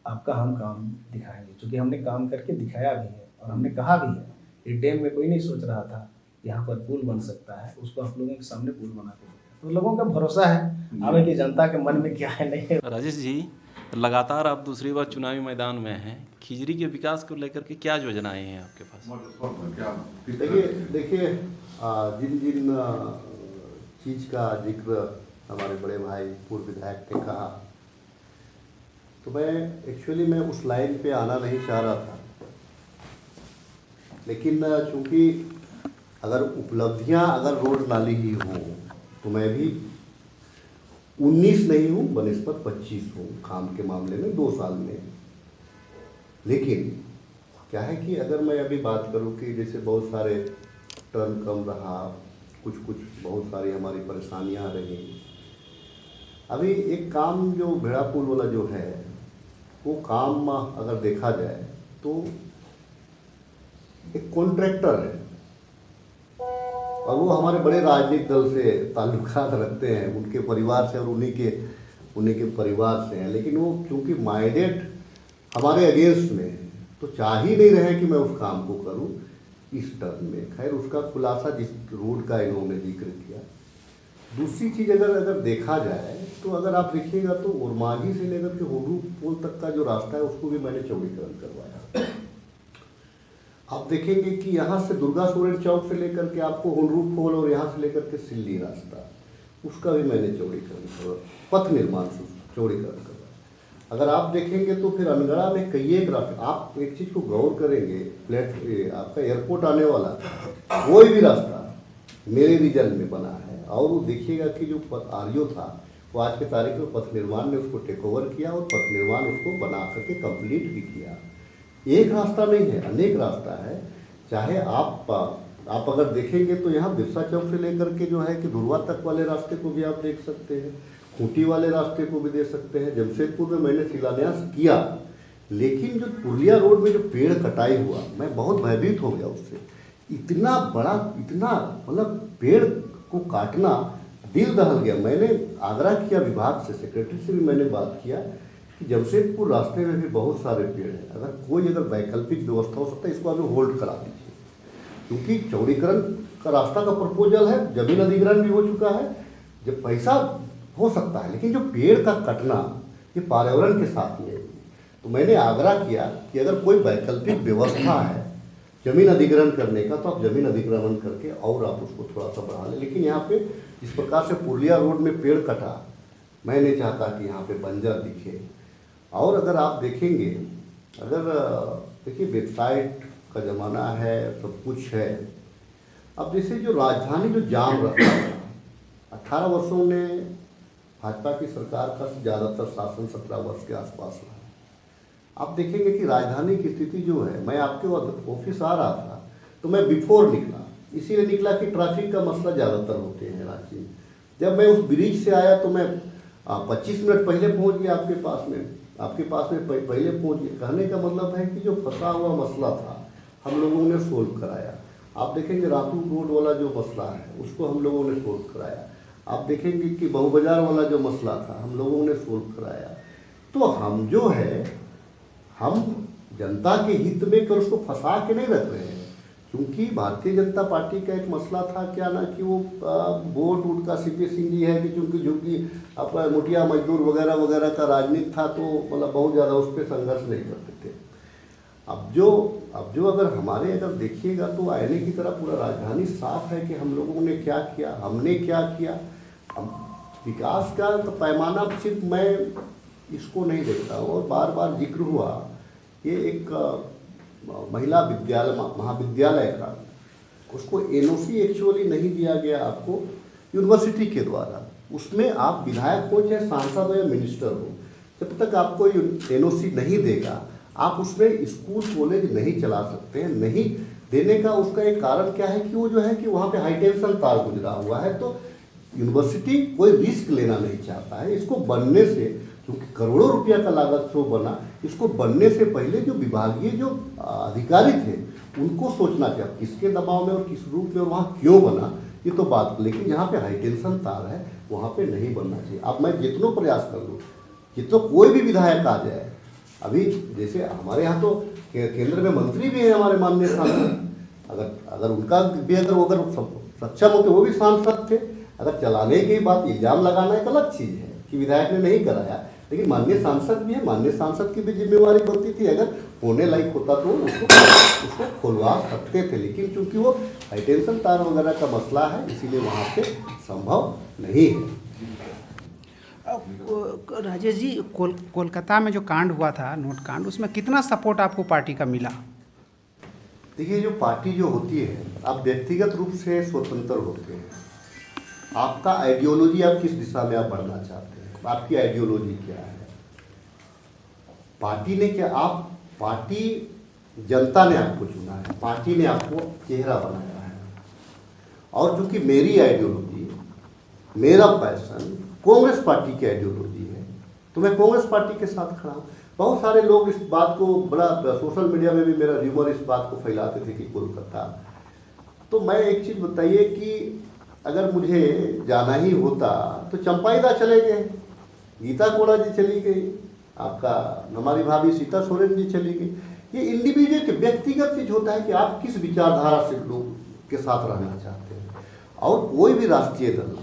आपका हम काम दिखाएंगे। क्योंकि हमने काम करके दिखाया भी है और हमने कहा भी है कि डैम में कोई नहीं सोच रहा था यहाँ पर पुल बन सकता है, उसको आप लोगों के सामने पुल बना के देते हैं। तो लोगों का भरोसा है हमें कि जनता के मन में क्या है नहीं है। राजेश जी, लगातार आप दूसरी बार चुनावी मैदान में हैं, खिजरी के विकास को लेकर के क्या योजनाएं हैं आपके पास? देखिए जिन जिन चीज़ का जिक्र हमारे बड़े भाई पूर्व विधायक ने कहा, तो मैं उस लाइन पे आना नहीं चाह रहा था, लेकिन चूंकि अगर उपलब्धियां अगर रोड नाली ही हो तो मैं भी 19 नहीं हूँ बनिस्बत 25 हूँ काम के मामले में 2 साल में। लेकिन क्या है कि अगर मैं अभी बात करूं कि जैसे बहुत सारे टर्न कम रहा, कुछ बहुत सारी हमारी परेशानियां रही। अभी एक काम जो भेड़ा पुल वाला जो है वो काम अगर देखा जाए तो एक कॉन्ट्रैक्टर है और वो हमारे बड़े राजनीतिक दल से ताल्लुकात रखते हैं, उनके परिवार से और उन्हीं के परिवार से हैं, लेकिन वो चूँकि माइंडेड हमारे अगेंस्ट में है, तो चाह ही नहीं रहे कि मैं उस काम को करूं इस टर्म में। खैर उसका खुलासा जिस रोड का इन्होंने जिक्र किया। दूसरी चीज़ अगर देखा जाए तो अगर आप देखिएगा तो उरमांझी से लेकर के हुडू पुल तक का जो रास्ता है उसको भी मैंने चौड़ीकरण करवाया। आप देखेंगे कि यहाँ से दुर्गा सोरेन चौक से लेकर के आपको हुडरू पुल और यहाँ से लेकर के सिल्ली रास्ता, उसका भी मैंने चौड़ीकरण करवाया, पथ निर्माण चौड़ीकरण करवाया। अगर आप देखेंगे तो फिर अनगढ़ा में कई एक रास्ता, आप एक चीज़ को गौर करेंगे, आपका एयरपोर्ट आने वाला कोई भी रास्ता मेरे रीजन में बना है। और वो देखिएगा कि जो आरओ था वो आज के तारीख में पथ निर्माण ने उसको टेक ओवर किया और पथ निर्माण उसको बना करके कंप्लीट भी किया। एक रास्ता नहीं है, अनेक रास्ता है। चाहे आप अगर देखेंगे तो यहाँ बिरसा चौक से लेकर के जो है कि धुरवा तक वाले रास्ते को भी आप देख सकते हैं, खूंटी वाले रास्ते को भी देख सकते हैं। जमशेदपुर में मैंने शिलान्यास किया, लेकिन जो पुरलिया रोड में जो पेड़ कटाई हुआ, मैं बहुत भयभीत हो गया उससे। इतना बड़ा, इतना मतलब पेड़ को काटना दिल दहल गया। मैंने आग्रह किया विभाग से, सेक्रेटरी से भी मैंने बात किया कि जमशेदपुर रास्ते में भी बहुत सारे पेड़ हैं, अगर वैकल्पिक व्यवस्था हो सकता है इसको अभी होल्ड करा दीजिए, क्योंकि चौड़ीकरण का रास्ता का प्रपोजल है, जमीन अधिग्रहण भी हो चुका है, जब पैसा हो सकता है, लेकिन जो पेड़ का कटना ये पर्यावरण के साथ में। तो मैंने आग्रह किया कि अगर कोई वैकल्पिक व्यवस्था है जमीन अधिग्रहण करने का तो आप जमीन अधिग्रहण करके और आप उसको थोड़ा सा बढ़ा लें। लेकिन यहाँ पे इस प्रकार से पुरलिया रोड में पेड़ कटा, मैं नहीं चाहता कि यहाँ पे बंजर दिखे। और अगर आप देखेंगे, अगर देखिए वेबसाइट का ज़माना है, सब कुछ है। अब जैसे जो राजधानी जो जाम रहा है, 18 वर्षों में भाजपा की सरकार का ज़्यादातर शासन 17 वर्ष के आसपास रहा। आप देखेंगे कि राजधानी की स्थिति जो है, मैं आपके ऑफिस आ रहा था तो मैं बिफोर निकला, इसीलिए निकला कि ट्रैफिक का मसला ज़्यादातर होते हैं रांची में। जब मैं उस ब्रिज से आया तो मैं 25 मिनट पहले पहुंच गया आपके पास में पहले पहुंच गया। कहने का मतलब है कि जो फंसा हुआ मसला था हम लोगों ने सोल्व कराया। आप देखेंगे रातू रोड वाला जो मसला है उसको हम लोगों ने सोल्व कराया। आप देखेंगे कि बहु बाजार वाला जो मसला था हम लोगों ने सोल्व कराया। तो हम जो है हम जनता के हित में कर उसको फंसा के नहीं रख रहे हैं, क्योंकि भारतीय जनता पार्टी का एक मसला था क्या ना कि वो वोट उठ का सीपी सिंह जी है कि चूँकि झुग्गी अपना मुठिया मजदूर वगैरह वगैरह का राजनीति था, तो मतलब बहुत ज़्यादा उस पर संघर्ष नहीं करते थे। अब जो अगर हमारे अगर देखिएगा तो आईने की तरह पूरा राजधानी साफ है कि हम लोगों ने क्या किया, हमने क्या किया। विकास का तो पैमाना सिर्फ मैं इसको नहीं देखता हूँ। और बार बार जिक्र हुआ ये एक महिला विद्यालय महाविद्यालय का, उसको एनओसी एक्चुअली नहीं दिया गया आपको यूनिवर्सिटी के द्वारा। उसमें आप विधायक हो चाहे सांसद हो या मिनिस्टर हो, जब तक आपको एनओसी नहीं देगा आप उसमें स्कूल कॉलेज नहीं चला सकते हैं। नहीं देने का उसका एक कारण क्या है कि वो जो है कि वहाँ पे हाई टेंशन तार गुजरा हुआ है, तो यूनिवर्सिटी कोई रिस्क लेना नहीं चाहता है। इसको बनने से, क्योंकि करोड़ों रुपया का लागत से वो बना, इसको बनने से पहले जो विभागीय जो अधिकारी थे उनको सोचना चाहिए किसके दबाव में और किस रूप में और वहाँ क्यों बना, ये तो बात। लेकिन जहाँ पे हाई टेंशन तार है वहाँ पे नहीं बनना चाहिए। अब मैं जितनों प्रयास कर लूँ, जितना कोई भी विधायक आ जाए, अभी जैसे हमारे यहाँ तो केंद्र में मंत्री भी हैं हमारे माननीय सांसद, अगर उनका भी अगर सक्षम होते, वो भी सांसद थे। अगर चलाने की बात, इल्जाम लगाना एक अलग चीज़ है कि विधायक ने नहीं कराया, लेकिन माननीय सांसद भी है, माननीय सांसद की भी जिम्मेवारी बनती थी। अगर होने लायक होता तो उसको खुलवा सकते थे, लेकिन चूंकि वो हाई टेंशन तार वगैरह का मसला है इसीलिए वहाँ पे संभव नहीं है। राजेश जी, कोलकाता में जो कांड हुआ था, नोट कांड, उसमें कितना सपोर्ट आपको पार्टी का मिला? देखिए, जो पार्टी जो होती है, आप व्यक्तिगत रूप से स्वतंत्र होते हैं। आपका आइडियोलॉजी, आप किस दिशा में आप बढ़ना चाहते हैं, आपकी आइडियोलॉजी क्या है। पार्टी ने क्या, आप पार्टी जनता ने आपको चुना है, पार्टी ने आपको चेहरा बनाया है। और चूंकि मेरी आइडियोलॉजी, मेरा पैशन कांग्रेस पार्टी की आइडियोलॉजी है, तो मैं कांग्रेस पार्टी के साथ खड़ा हूँ। बहुत सारे लोग इस बात को बड़ा, सोशल मीडिया में भी मेरा र्यूमर इस बात को फैलाते थे कि कोलकाता। तो मैं एक चीज़ बताइए कि अगर मुझे जाना ही होता तो चंपाईदा चले गए, गीता कोड़ा जी चली गई, आपका हमारी भाभी सीता सोरेन जी चली गई। ये इंडिविजुअल व्यक्तिगत चीज होता है कि आप किस विचारधारा से लोग के साथ रहना चाहते हैं। और कोई भी राष्ट्रीय दल,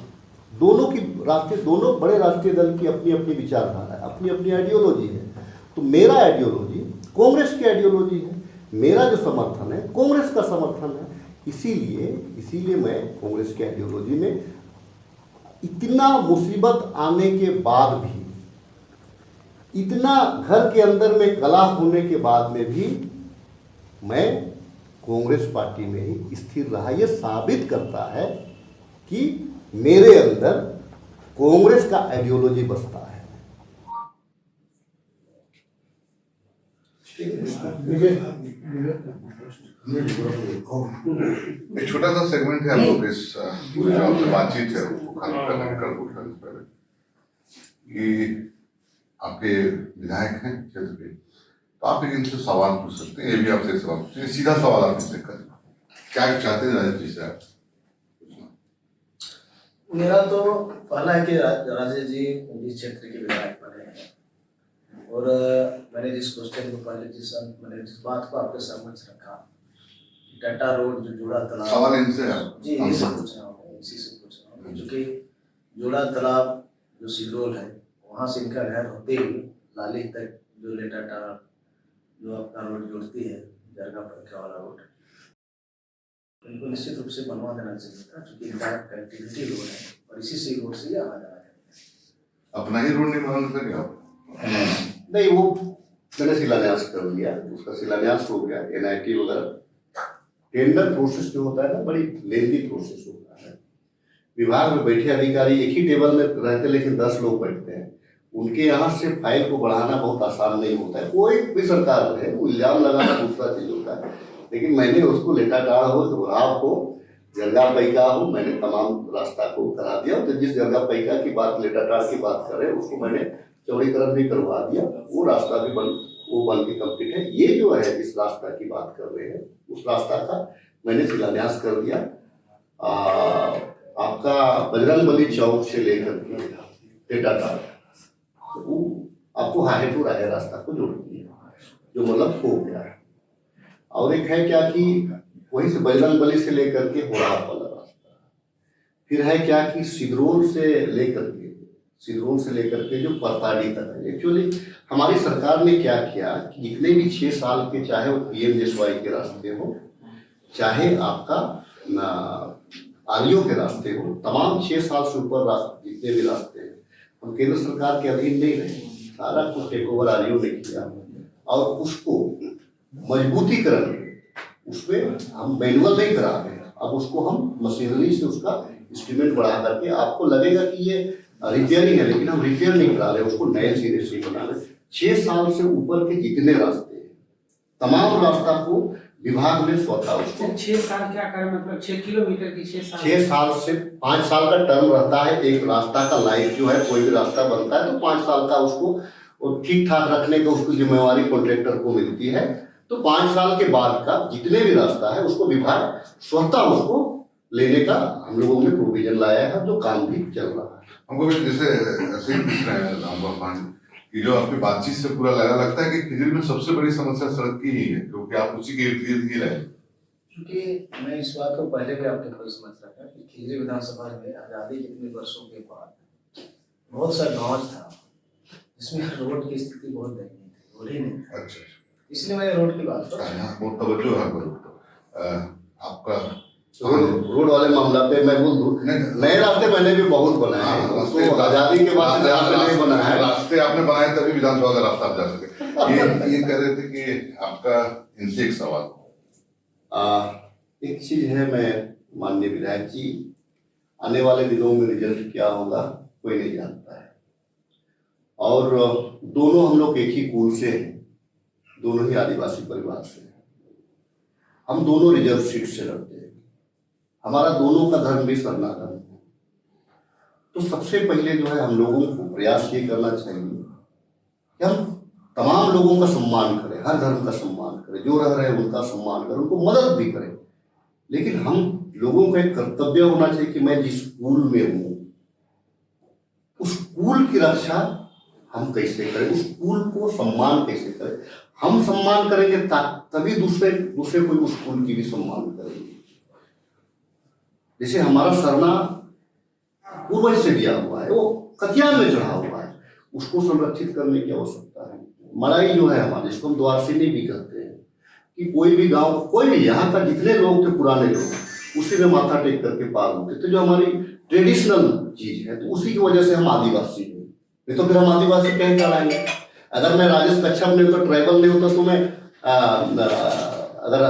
दोनों बड़े राष्ट्रीय दल की अपनी अपनी विचारधारा है, अपनी अपनी आइडियोलॉजी है। तो मेरा आइडियोलॉजी कांग्रेस की आइडियोलॉजी है, मेरा जो समर्थन है कांग्रेस का समर्थन है। इसीलिए मैं कांग्रेस की आइडियोलॉजी में, इतना मुसीबत आने के बाद भी, इतना घर के अंदर में कलह होने के बाद में भी मैं कांग्रेस पार्टी में ही स्थिर रहा। ये साबित करता है कि मेरे अंदर कांग्रेस का आइडियोलॉजी बसता है। एक छोटा सा सेगमेंट है हम लोग इस जो आपसे बातचीत है उसको खत्म करने में कल कुछ करने से पहले कि आपके विधायक हैं क्षेत्र के, तो आप एक इनसे सवाल पूछ सकते हैं। ये भी आपसे सवाल पूछते हैं, सीधा सवाल आप इनसे करें, क्या चाहते हैं राजेश जी से आप? मेरा तो पहला है कि राजेश जी जिस क्षेत्र के विधायक बने हैं और मैंने जिस क्वेश्चन को पहले मैंने जिस बात को आपके समक्ष रखा, टाटा रोड जो जोड़ा तालाब, सवाल इनसे जी इसी से पूछ रहा हूँ, क्योंकि जोड़ा तालाब जो सिगरोल है वहाँ से इनका रहर होते ही लाली तक जो लेटा टाटा जो अपना रोड जोड़ती है जरगा पंखा वाला रोड, इनको निश्चित रूप से बनवा देना चाहिए था, क्योंकि इनका कनेक्टिविटी रोड है और इसी से रोड से आना जाना चाहिए। अपना ही रोड नहीं बनाना था क्या? नहीं, वो मैंने शिलान्यास कर लिया, उसका शिलान्यास हो गया। NIT वगैरह टेंडर प्रोसेस जो होता है ना, बड़ी लेंदी प्रोसेस होता है। विभाग में बैठे अधिकारी एक ही टेबल में रहते लेकिन 10 लोग बैठते हैं, उनके यहाँ से फाइल को बढ़ाना बहुत आसान नहीं होता है। कोई भी सरकार है, इल्जाम लगाना दूसरा चीज होता है, लेकिन मैंने उसको लेटाटाड़ हो, घुराव हो, जरगा पैका हो, मैंने तमाम रास्ता को करा दिया। तो जिस जरगा पैका की बात, लेटाटाड़ की बात कर रहे हैं, उसको मैंने चौड़ीकरण भी करवा दिया, वो रास्ता भी बन के कंप्लीट है। ये जो है इस रास्ता की बात कर रहे हैं, उस रास्ता का मैंने शिलान्यास कर दिया। आपका बजरंगबली चौक से लेकर के टेटाटाड़, वो आपको हाहेपुर आए रास्ता को जोड़ती है, जो मतलब हो गया है। और एक है क्या कि वहीं से बजरंगबली से लेकर के होराब वाला रास्ता, फिर है क्या कि सिदरोल से लेकर के जो परताड़ी तक है। एक्चुअली हमारी सरकार ने क्या किया कि जितने भी 6 साल के, चाहे वो PMJSY के रास्ते हो, चाहे आपका REO के रास्ते हो, तमाम 6 साल से ऊपर जितने भी रास्ते हैं, हम केंद्र सरकार के अधीन नहीं रहे, सारा कुछ टेक ओवर REO ने किया और उसको मजबूतीकरण, उसमें हम मैनुअल नहीं करा रहे हैं, अब उसको हम मशीनरी से उसका इंस्ट्रूमेंट बढ़ा करके, आपको लगेगा कि ये रिपेयरिंग है, लेकिन हम रिपेयर नहीं करा रहे, उसको नए सिरे से बना रहे। 6 साल से ऊपर के जितने रास्ते हैं, तमाम रास्ता को विभाग ने स्वतः उसको 6 साल क्या करें, मतलब 6 किलोमीटर की 6 साल से 5 साल का टर्म रहता है एक रास्ता का। लाइफ जो है, कोई भी रास्ता बनता है तो 5 साल का उसको ठीक ठाक रखने का उसकी जिम्मेवारी कॉन्ट्रैक्टर को मिलती है। तो 5 साल के बाद का जितने भी रास्ता है उसको विभाग स्वतः उसको लेने का हम लोगों ने प्रोविजन लाया है, जो काम भी चल रहा है। हमको भी जैसे ऐसे ही पूछ रहे हैं रामबाब पांडे कि जो आपकी बातचीत से पूरा लगता है कि खिजरी में सबसे बड़ी समस्या सड़क की ही है, क्योंकि आप उसी के इर्द गिर्द ही रहे। क्योंकि मैं इस बात को पहले भी आपके पास समझ रखा कि खिजरी विधानसभा में आज़ादी के इतने वर्षों के बाद बहुत सा गाँव था जिसमें रोड की स्थिति बहुत दयनीय थी, रोड ही नहीं था। अच्छा, इसलिए मैंने रोड की बात की। यहाँ बहुत तवज्जो है आपका रोड वाले मामला पे मैं बोल दूं, नए रास्ते मैंने भी बहुत बनाए हैं, उसको आजादी के बाद नहीं बनाया है। रास्ते आपने बनाए तभी विधानसभा का रास्ता आप जा सके। ये कह रहे थे कि आपका इनसे एक सवाल, एक चीज है, मैं माननीय विधायक जी, आने वाले दिनों में रिजल्ट क्या होगा कोई नहीं जानता है, और दोनों हम लोग एक ही कुल से हैं, दोनों ही आदिवासी परिवार से हैं। हम दोनों रिजर्व सीट से लड़ते हैं। हमारा दोनों का धर्म भी सरना धर्म है। तो सबसे पहले जो है हम लोगों को प्रयास ये करना चाहिए कि हम तमाम लोगों का सम्मान करें, हर धर्म का सम्मान करें, जो रह रहे हैं उनका सम्मान करें, उनको मदद भी करें। लेकिन हम लोगों का एक कर्तव्य होना चाहिए कि मैं जिस कुल में हूं उस कुल की रक्षा हम कैसे करें, उस कुल को सम्मान कैसे करें। हम सम्मान करेंगे तभी दूसरे कोई उस कुल की भी सम्मान करेंगे। जैसे हमारा सरना पूर्वज से दिया हुआ है, वो कतियान में चढ़ा हुआ है, उसको संरक्षित करने की आवश्यकता है। मड़ाई जो है हमारे, जिसको हम द्वारसीनी भी कहते हैं, कि कोई भी गांव, कोई भी यहाँ का जितने लोग थे पुराने लोग, उसी में माथा टेक करके पार होते थे, जो हमारी ट्रेडिशनल चीज है। तो उसी की वजह से हम आदिवासी हैं। नहीं तो फिर हम आदिवासी कहीं कहलाएंगे। अगर मैं राजेश कच्छप नहीं होता, ट्राइबल नहीं होता, तो मैं अगर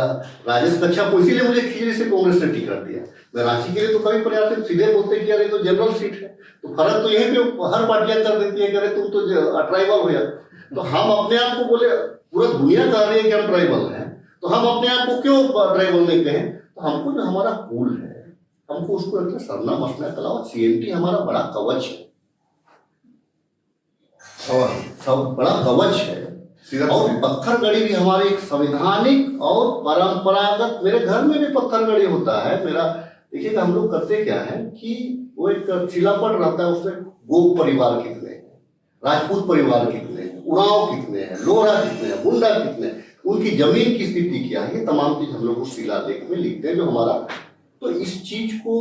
राजेश कच्छप को, इसीलिए मुझे खिजड़ी से कांग्रेस ने टिकट दिया। मैं रांची के लिए तो कभी प्रयास सीधे बोलते कि अरे तो जनरल सीट है। तो फर्क तो यही पे हर पार्टियां कर देती है, करे तुम तो ट्राइबल हो यार। तो हम अपने आप को बोले, पूरा दुनिया कह रही है कि हम ट्राइबल हैं, तो हम अपने आप को क्यों ट्राइबल नहीं कहें। तो हमको जो हमारा कुल है, हमको उसको रखना सरना मसना के अलावा CNT हमारा बड़ा कवच है, सब बड़ा कवच है। और पत्थरगड़ी भी हमारे एक संवैधानिक और परंपरागत, मेरे घर में भी पत्थरगड़ी होता है। मेरा देखिएगा, हम लोग करते क्या है कि वो एक शिलापट रहता है, उसमें गोप परिवार कितने हैं, राजपूत परिवार कितने हैं, उरांव कितने हैं, लोहरा कितने हैं, मुंडा कितने हैं, उनकी जमीन की स्थिति क्या है, ये तमाम चीज हम लोग उस शिलालेख में लिखते हैं जो हमारा। तो इस चीज को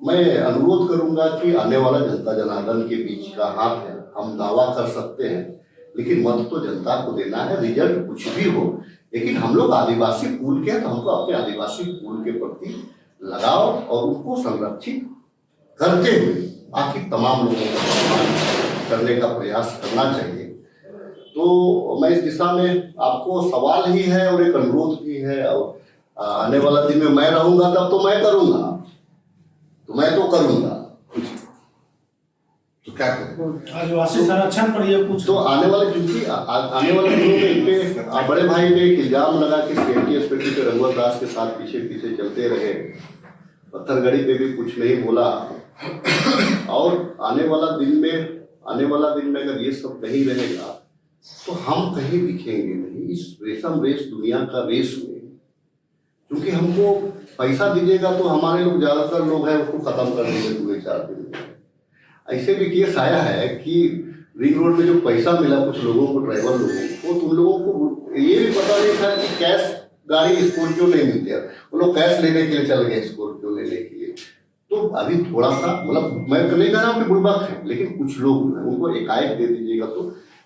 मैं अनुरोध करूंगा कि आने वाला जनता जनार्दन के बीच का हाथ है, हम दावा कर सकते हैं, लेकिन मत तो जनता को देना है। रिजल्ट कुछ भी हो, लेकिन हम लोग आदिवासी कुल के हैं, तो हमको अपने आदिवासी कुल के प्रति लगाव और उसको संरक्षित करते हुए बाकी तमाम लोगों को सम्मान करने का प्रयास करना चाहिए। तो मैं इस दिशा में, आपको सवाल ही है और एक अनुरोध भी है। और आने वाला दिन में मैं रहूंगा तब तो मैं करूंगा, तो मैं तो करूंगा। तो क्या करें? आदिवासी संरक्षण पर ये कुछ तो आने वाले, क्योंकि आने वाले दिनों में इनपे बड़े भाई पे एक इल्जाम लगा कि CNT पे रघुवर दास के साथ पीछे पीछे चलते रहे, पत्थरगड़ी पे भी कुछ नहीं बोला। और आने वाला दिन में अगर ये सब नहीं रहेगा तो हम कहीं दिखेंगे नहीं इस रेशम रेस दुनिया का रेस में। क्योंकि हमको पैसा दीजिएगा तो हमारे लोग, ज्यादातर लोग हैं, उसको खत्म कर देंगे 2-4 दिन में। ऐसे भी केस आया है कि रिंग रोड में जो पैसा मिला कुछ लोगों को, ट्राइबल लोगों को, तो उन लोगों को ये भी पता नहीं था कि कैश गाड़ी स्कॉर्पियो नहीं मिलती है, वो लोग कैश लेने के लिए चल गए स्कॉर्पियो लेने के लिए। तो अभी थोड़ा सा, मतलब मैं नहीं कह रहा हूँ कि बुड़बक है, लेकिन कुछ लोग उनको एकाएक दे दीजिएगा तो।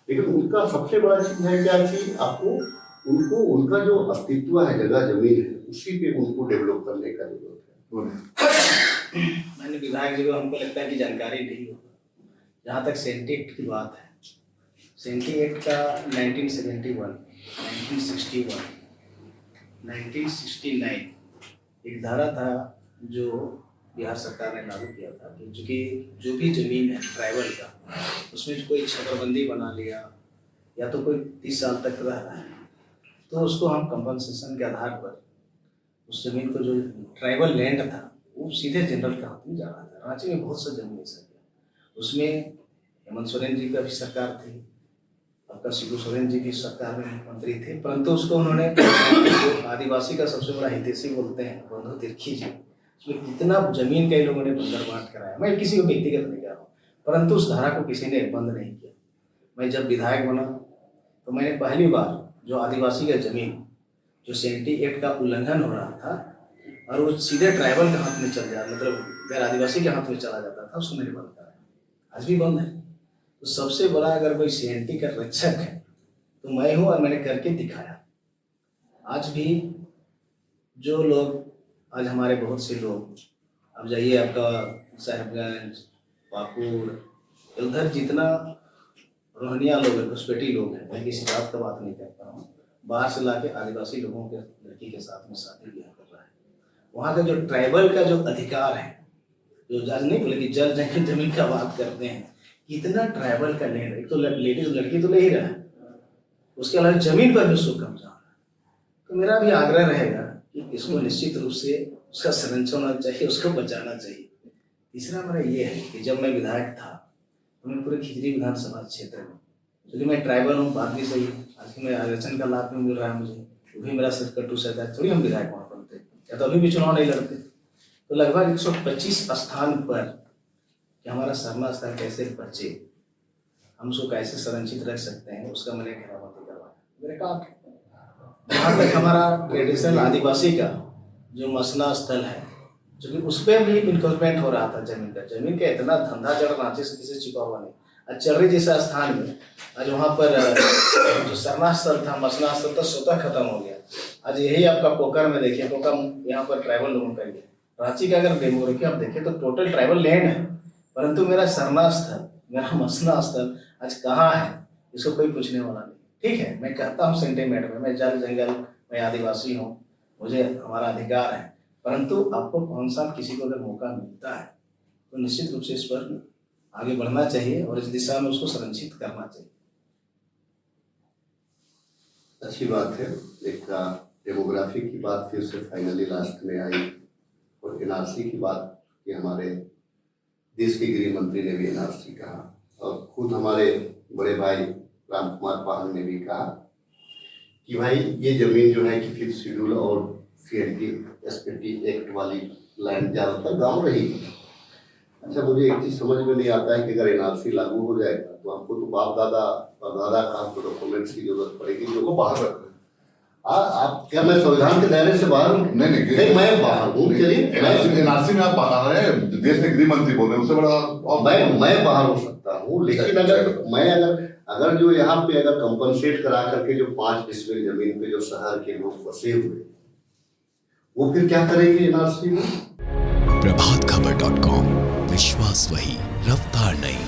लेकिन उनका सबसे बड़ा चीज है क्या कि आपको उनको, उनका जो अस्तित्व है, जगह जमीन है, उसी पे उनको डेवलप करने का जरूरत है। मैंने विधायक जी को, हमको लगता है कि जानकारी नहीं होगा। जहाँ तक सेंटी एक्ट की बात है, सेंटी एक्ट का 1971, 1961, 1969 एक धारा था जो बिहार सरकार ने लागू किया था कि चूँकि जो भी जमीन है ट्राइबल का, उसमें कोई छात्रबंदी बना लिया या तो कोई 30 साल तक रह रहा है, तो उसको हम कंपनसेशन के आधार पर उस जमीन को, जो ट्राइबल लैंड था, वो सीधे जनरल के हाथ में जा रहा था। रांची में बहुत सा जमीन ऐसा किया। उसमें हेमंत सोरेन जी का भी सरकार थी, आपका शिबू सोरेन जी की सरकार में मंत्री थे, परंतु उसको उन्होंने, जो आदिवासी का सबसे बड़ा हितैषी बोलते हैं बंधु तिर्की जी, उसमें कितना जमीन कई लोगों ने बंदर बांट कराया। मैं किसी को व्यक्तिगत नहीं कह रहा हूँ, परंतु उस धारा को किसी ने बंद नहीं किया। मैं जब विधायक बना तो मैंने पहली बार जो आदिवासी का जमीन, जो सेंटी एक्ट का उल्लंघन हो रहा था और वो सीधे ट्राइबल के हाथ में चल जाता, मतलब गैर आदिवासी के हाथ में चला जाता था, उसको मैंने बंद कराया। आज भी बंद है। तो सबसे बड़ा अगर कोई CNT का रक्षक है तो मैं हूँ, और मैंने करके दिखाया। आज भी जो लोग, आज हमारे बहुत से लोग, अब जाइए आपका साहेबगंज, पाकुड़, उधर जितना रोहनिया लोग हैं, घुसपैठी लोग हैं, मैं किसी बात का बात नहीं करता हूँ, बाहर से लाके आदिवासी लोगों के लड़की के साथ में शादी ब्याह कर रहा है। वहाँ का जो ट्राइबल का जो अधिकार है, जो जज नहीं बोले कि जल जमीन का बात करते हैं, कितना ट्राइबल का लैंड, एक तो लेडीज लड़की तो ले ही रहा है, उसके अलावा ज़मीन पर भी उसको कब्जा हो रहा है। तो मेरा भी आग्रह रहेगा कि इसको निश्चित रूप से उसका संरक्षण होना चाहिए, उसको बचाना चाहिए। तीसरा मेरा ये है कि जब मैं विधायक था तो मैं पूरे खिजरी विधानसभा क्षेत्र में, क्योंकि मैं ट्राइबल हूँ, बात भी सही है, आज की मैं आरक्षण का लाभ भी मिल रहा है मुझे, वो भी मेरा सिर्फ कट्टू सहता है, थोड़ी हम विधायक वहाँ बनते या तो अभी भी चुनाव नहीं लड़ते। तो लगभग 125 स्थान पर कि हमारा सरना स्थल कैसे बचे, हम उसको कैसे संरक्षित रख सकते हैं, उसका मैंने घेराबंदी करवाया। मैंने कहा जहाँ तक हमारा ट्रेडिशनल आदिवासी का जो मसना स्थल है, जो कि उस पर भी इंक्रोचमेंट हो रहा था जमीन का इतना धंधा चढ़ रांची से किसी छिपा हुआ नहीं। आज चर्री जैसा स्थान में आज वहाँ पर जो सरना स्थल था, मसना स्थल था, स्वतः खत्म हो गया। आज यही आपका कोकर में देखिए, कोकर यहाँ पर ट्राइबल लोगों का ही है। रांची का अगर डेमोग्राफी आप देखें तो टोटल ट्राइबल लैंड है, परंतु मेरा सरना स्थल, मेरा मसना स्थल आज कहाँ है, इसको कोई पूछने वाला नहीं। ठीक है, मैं कहता हूँ सेंटीमेंट में, मैं जल जंगल, मैं आदिवासी हूँ, मुझे हमारा अधिकार है, परंतु आपको 5 साल किसी को अगर मौका मिलता है तो निश्चित रूप से इस पर आगे बढ़ना चाहिए और इस दिशा में उसको संरक्षित करना चाहिए। अच्छी बात है। एक डेमोग्राफी की बात फिर से फाइनली लास्ट में आई और एनआरसी की बात कि हमारे देश के गृह मंत्री ने भी एनआरसी कहा और खुद हमारे बड़े भाई राम कुमार पाहन ने भी कहा कि भाई ये जमीन जो है कि फिर शेड्यूल और सीएनटी एसपीटी एक्ट वाली लैंड ज़्यादातर गाँव रही। अच्छा, मुझे एक चीज़ समझ में नहीं आता है कि अगर एनआरसी लागू हो जाएगा तो हमको तो बाप दादा और दादा का हमको डॉक्यूमेंट्स की जरूरत पड़ेगी, जो को बाहर रख रहे आप क्या मैं संविधान के दायरे से बाहर हूँ? नहीं, मैं बाहर हूँ। चलिए, एनआरसी में आप बाहर हैं, देश के गृह मंत्री बोल रहे हैं, उससे बड़ा और मैं बाहर हो सकता हूँ, लेकिन अगर जो यहाँ पे अगर कंपनसेट करा करके जो 5 डिसमिल जमीन पे जो शहर के लोग बसे हुए, वो फिर क्या करेंगे एनआरसी में? प्रभातखबर.com, विश्वास वही, रफ्तार नहीं।